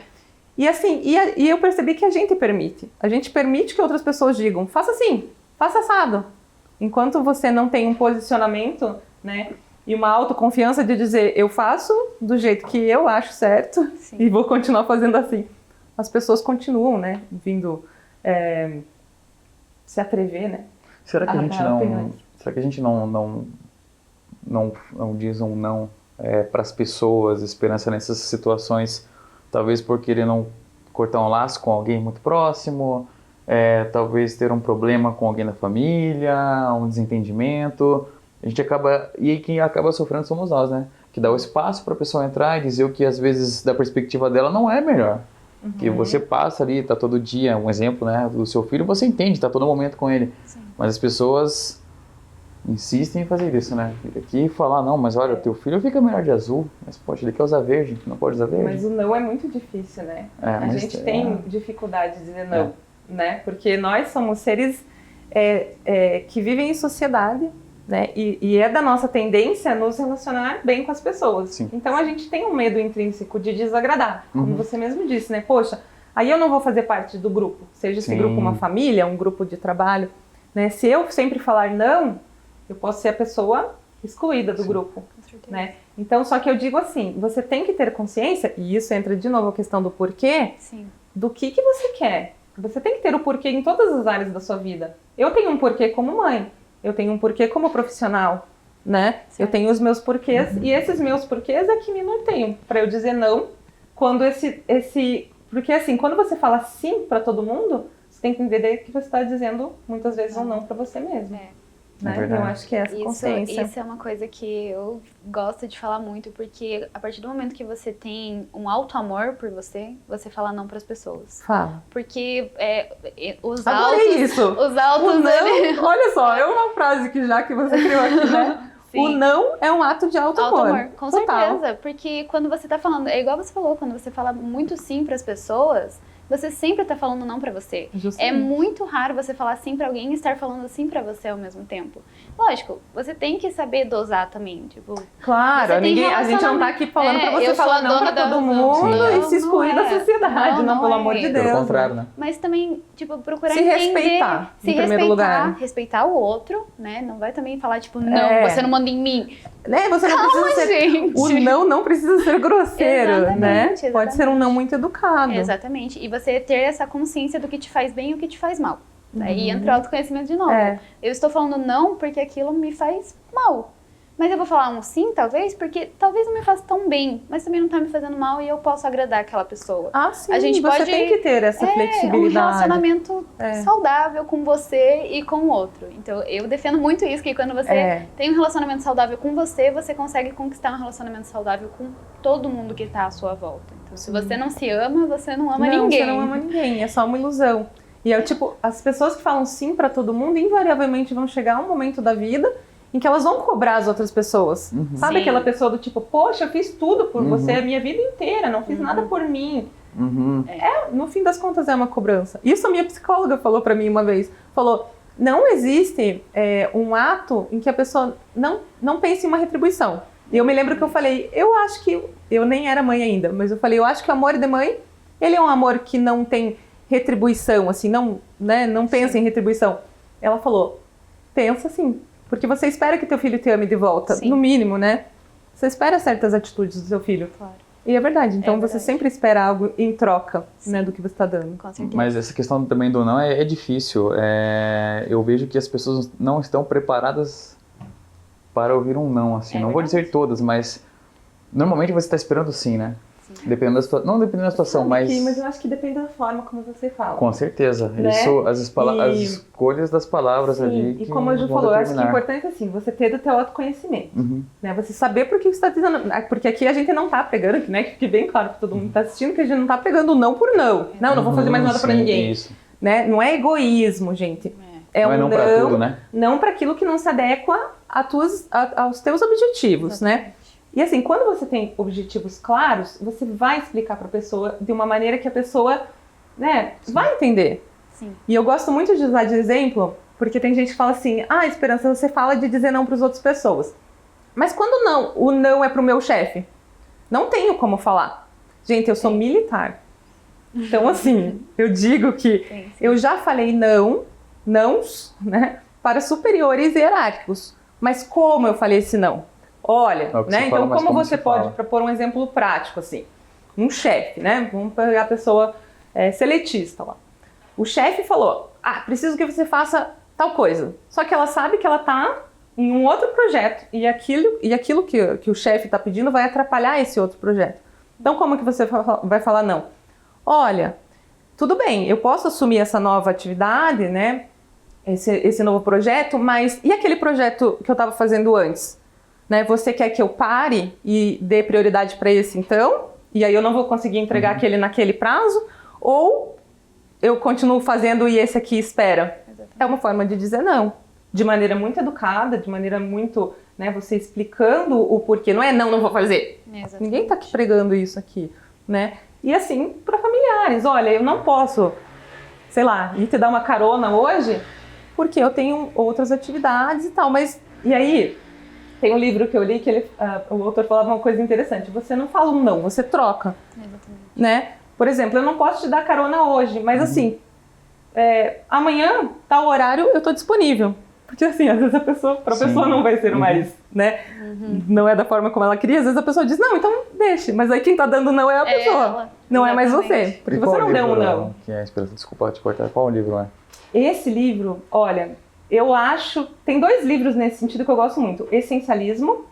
E assim, e eu percebi que a gente permite. A gente permite que outras pessoas digam, faça assim, faça assado. Enquanto você não tem um posicionamento, né, e uma autoconfiança de dizer, eu faço do jeito que eu acho certo e vou continuar fazendo assim. As pessoas continuam, né, vindo se atrever, né. Será que a gente não diz um não para as pessoas, esperança nessas situações, talvez por querer não cortar um laço com alguém muito próximo, talvez ter um problema com alguém da família, um desentendimento. A gente acaba, e quem acaba sofrendo somos nós, né? Que dá o espaço para a pessoa entrar e dizer o que às vezes da perspectiva dela não é melhor. Que você passa ali, tá todo dia, um exemplo, né, do seu filho, você entende, tá todo momento com ele. Sim. Mas as pessoas insistem em fazer isso, né? Fica aqui e falar, não, mas olha, teu filho fica melhor de azul, mas poxa, ele quer usar verde, não pode usar verde. Mas o não é muito difícil, né? A mas gente tem dificuldade de dizer não, né? Porque nós somos seres que vivem em sociedade, né? E é da nossa tendência nos relacionar bem com as pessoas. Sim. Então a gente tem um medo intrínseco de desagradar, como você mesmo disse, né? Poxa, aí eu não vou fazer parte do grupo, seja esse grupo uma família, um grupo de trabalho, né? Se eu sempre falar não, eu posso ser a pessoa excluída do grupo, né? Então, só que eu digo assim, você tem que ter consciência, e isso entra de novo a questão do porquê, do que você quer. Você tem que ter o porquê em todas as áreas da sua vida. Eu tenho um porquê como mãe, eu tenho um porquê como profissional, né? Eu tenho os meus porquês, e esses meus porquês é que me norteiam para eu dizer não, quando porque assim, quando você fala sim para todo mundo, você tem que entender que você está dizendo muitas vezes um não para você mesmo. Né? Eu acho que é essa consciência. Isso é uma coisa que eu gosto de falar muito, porque a partir do momento que você tem um alto amor por você, você fala não para as pessoas. Fala. Porque os Adorei altos... isso. Os altos... O não, olha só, é uma frase que você criou aqui, né? O não é um ato de alto amor. Com Total. certeza. Porque quando você tá falando... É igual você falou, quando você fala muito sim para as pessoas, você sempre tá falando não pra você. Justamente. É muito raro você falar sim pra alguém e estar falando sim pra você ao mesmo tempo. Lógico, você tem que saber dosar também, tipo... Claro, a gente não tá aqui falando pra você falar não pra todo mundo e se excluir da sociedade, não, pelo amor de Deus. Pelo contrário, né? Mas também, tipo, procurar Se entender... respeitar, em primeiro lugar. Respeitar o outro, né? Não vai também falar, tipo, não, você não manda em mim. Né? Você não precisa ser... gente! O não precisa ser grosseiro, né? Exatamente. Pode ser um não muito educado. Exatamente. E você ter essa consciência do que te faz bem e o que te faz mal. Aí entra o autoconhecimento de novo. Eu estou falando não porque aquilo me faz mal. Mas eu vou falar um sim, talvez, porque talvez não me faça tão bem, mas também não tá me fazendo mal e eu posso agradar aquela pessoa. Ah, sim, a gente você tem que ter essa flexibilidade. Um relacionamento saudável com você e com o outro. Então, eu defendo muito isso, que quando você tem um relacionamento saudável com você, você consegue conquistar um relacionamento saudável com todo mundo que tá à sua volta. Então, se você não se ama, você não ama ninguém. Você não ama ninguém, é só uma ilusão. E é tipo, as pessoas que falam sim pra todo mundo, invariavelmente vão chegar um momento da vida em que elas vão cobrar as outras pessoas. Sabe aquela pessoa do tipo, poxa, eu fiz tudo por você a minha vida inteira, não fiz nada por mim. No fim das contas é uma cobrança. Isso a minha psicóloga falou pra mim uma vez. Falou, não existe um ato em que a pessoa não pense em uma retribuição. E eu me lembro que eu falei, eu acho que... Eu nem era mãe ainda, mas eu falei, eu acho que o amor de mãe, ele é um amor que não tem retribuição, assim, não pensa em retribuição. Ela falou, pensa sim. Porque você espera que teu filho te ame de volta, no mínimo, né? Você espera certas atitudes do seu filho. Claro. E é verdade, então você sempre espera algo em troca, né, do que você está dando. Com certeza. Mas essa questão também do não é difícil. Eu vejo que as pessoas não estão preparadas para ouvir um não, assim. Não vou dizer todas, mas normalmente você está esperando sim, né? Dependendo da situação, não dependendo da situação, mas eu acho que depende da forma como você fala. Com certeza. Né? Isso, as escolhas das palavras ali. E como a Ju falou, eu acho que o importante é assim, você ter o teu autoconhecimento. Né? Você saber por que você está dizendo. Porque aqui a gente não está pregando, né? Que fique bem claro para todo mundo que está assistindo, que a gente não está pregando não por não. Não vou fazer mais nada para ninguém. Isso. Né? Não é egoísmo, gente. Não para tudo, né? Não para aquilo que não se adequa aos teus objetivos, né? E assim, quando você tem objetivos claros, você vai explicar para a pessoa de uma maneira que a pessoa, né, vai entender. Sim. E eu gosto muito de usar de exemplo, porque tem gente que fala assim, Esperança, você fala de dizer não para as outras pessoas. Mas quando não, o não é para o meu chefe, não tenho como falar. Gente, eu sou militar. Então assim, eu digo que eu já falei nãos, né, para superiores hierárquicos. Mas como eu falei esse não? Olha, né? Então como você pode, para pôr um exemplo prático assim, um chefe, né? Vamos pegar a pessoa seletista lá. O chefe falou, preciso que você faça tal coisa. Só que ela sabe que ela está em um outro projeto e aquilo que o chefe está pedindo vai atrapalhar esse outro projeto. Então como que você vai falar não? Olha, tudo bem, eu posso assumir essa nova atividade, né? Esse novo projeto, mas e aquele projeto que eu estava fazendo antes? Né? Você quer que eu pare e dê prioridade para esse então? E aí eu não vou conseguir entregar aquele naquele prazo? Ou eu continuo fazendo e esse aqui espera? Exatamente. É uma forma de dizer não. De maneira muito educada, de maneira muito... Né, você explicando o porquê. Não é não vou fazer. Exatamente. Ninguém está aqui pregando isso aqui. Né? E assim, para familiares. Olha, eu não posso, sei lá, ir te dar uma carona hoje porque eu tenho outras atividades e tal. Mas, e aí... Tem um livro que eu li que o autor falava uma coisa interessante. Você não fala um não, você troca. Exatamente. Né? Por exemplo, eu não posso te dar carona hoje, mas assim, amanhã, tal horário, eu estou disponível. Porque assim, às vezes pra pessoa não vai ser mais, né? Não é da forma como ela queria. Às vezes a pessoa diz, não, então deixe. Mas aí quem tá dando não é a pessoa. Ela. Não é mais você. Porque você não deu um não. Que é, desculpa te cortar. Qual o livro é? Esse livro, olha... Eu acho... Tem 2 livros nesse sentido que eu gosto muito. Essencialismo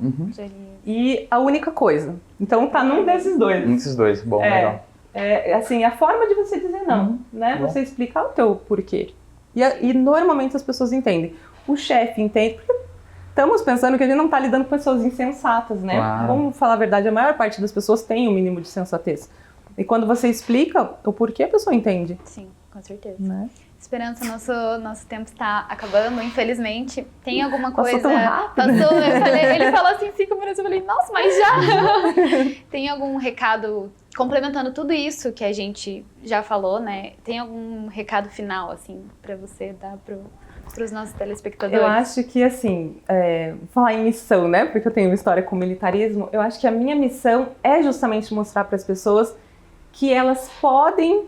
e A Única Coisa. Então tá num desses 2. Um desses 2. Bom, legal. Assim, a forma de você dizer não, né? Bom. Você explicar o teu porquê. E normalmente as pessoas entendem. O chefe entende, porque estamos pensando que a gente não tá lidando com pessoas insensatas, né? Claro. Vamos falar a verdade, a maior parte das pessoas tem um mínimo de sensatez. E quando você explica o porquê, a pessoa entende. Sim, com certeza. Né? Esperança, nosso tempo está acabando, infelizmente. Tem alguma coisa... Passou tão rápido. Ele falou assim 5 minutos, eu falei, nossa, mas já? Tem algum recado complementando tudo isso que a gente já falou, né? Tem algum recado final, assim, para você dar para os nossos telespectadores? Eu acho que, assim, falar em missão, né? Porque eu tenho uma história com o militarismo. Eu acho que a minha missão é justamente mostrar para as pessoas que elas podem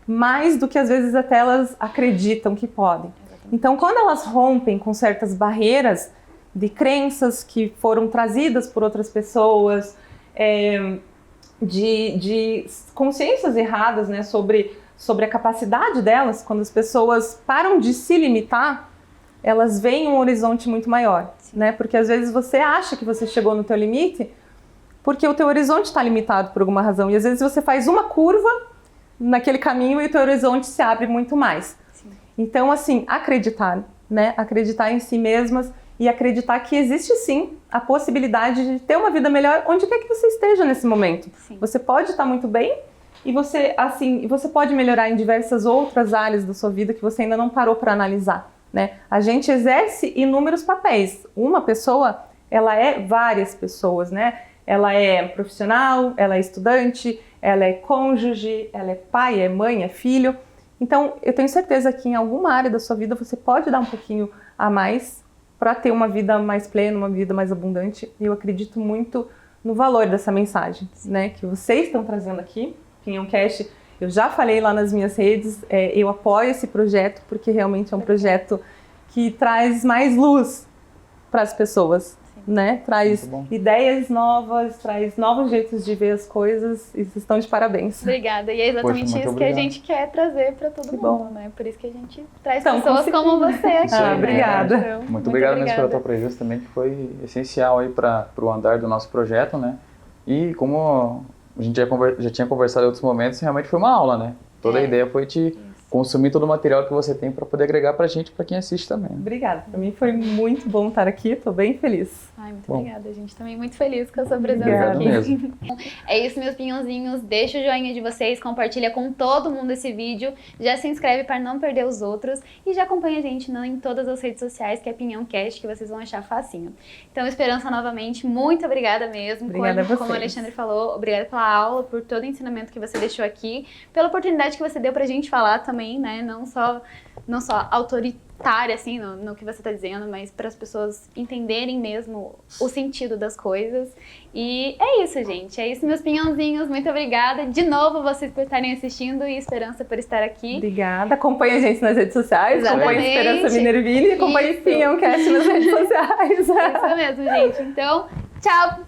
mais do que às vezes até elas acreditam que podem. Então, quando elas rompem com certas barreiras de crenças que foram trazidas por outras pessoas, de consciências erradas, né, sobre a capacidade delas, quando as pessoas param de se limitar, elas veem um horizonte muito maior, né? Porque às vezes você acha que você chegou no teu limite porque o teu horizonte está limitado por alguma razão. E às vezes você faz uma curva naquele caminho e o teu horizonte se abre muito mais. Sim. Então, assim, acreditar, né? Acreditar em si mesmas e acreditar que existe sim a possibilidade de ter uma vida melhor onde quer que você esteja nesse momento. Sim. Você pode estar muito bem e você pode melhorar em diversas outras áreas da sua vida que você ainda não parou para analisar, né? A gente exerce inúmeros papéis. Uma pessoa, ela é várias pessoas, né? Ela é profissional, ela é estudante, ela é cônjuge, ela é pai, é mãe, é filho. Então, eu tenho certeza que em alguma área da sua vida você pode dar um pouquinho a mais para ter uma vida mais plena, uma vida mais abundante. E eu acredito muito no valor dessa mensagem, né, que vocês estão trazendo aqui. Pinhãocast, eu já falei lá nas minhas redes, eu apoio esse projeto porque realmente é um projeto que traz mais luz para as pessoas. Né? Traz ideias novas, traz novos jeitos de ver as coisas e vocês estão de parabéns. Obrigada. E é exatamente isso que a gente quer trazer para todo mundo, né? Por isso que a gente traz pessoas como você aqui. Obrigada. Então, muito obrigado mesmo pela tua presença também, que foi essencial aí para o andar do nosso projeto, né? E como a gente já tinha conversado em outros momentos, realmente foi uma aula, né? Toda a ideia foi consumir todo o material que você tem para poder agregar pra gente, para quem assiste também. Obrigada. Para mim foi muito bom estar aqui, estou bem feliz. Ai, muito obrigada. A gente também muito feliz com a sua presença Obrigado aqui. Mesmo. É isso, meus pinhãozinhos. Deixa o joinha de vocês, compartilha com todo mundo esse vídeo, já se inscreve para não perder os outros e já acompanha a gente em todas as redes sociais, que é Pinhãocast, que vocês vão achar facinho. Então, Esperança, novamente, muito obrigada mesmo. Obrigada a vocês. Como o Alexandre falou, obrigada pela aula, por todo o ensinamento que você deixou aqui, pela oportunidade que você deu pra gente falar também, né? Não só autoritária, assim, no que você está dizendo, mas para as pessoas entenderem mesmo o sentido das coisas. E é isso, gente. É isso, meus pinhãozinhos. Muito obrigada. De novo, vocês por estarem assistindo e Esperança por estar aqui. Obrigada. Acompanhe a gente nas redes sociais. Exatamente. Acompanhe Esperança Minervini e acompanhe Pinhãocast nas redes sociais. Isso mesmo, gente. Então, tchau!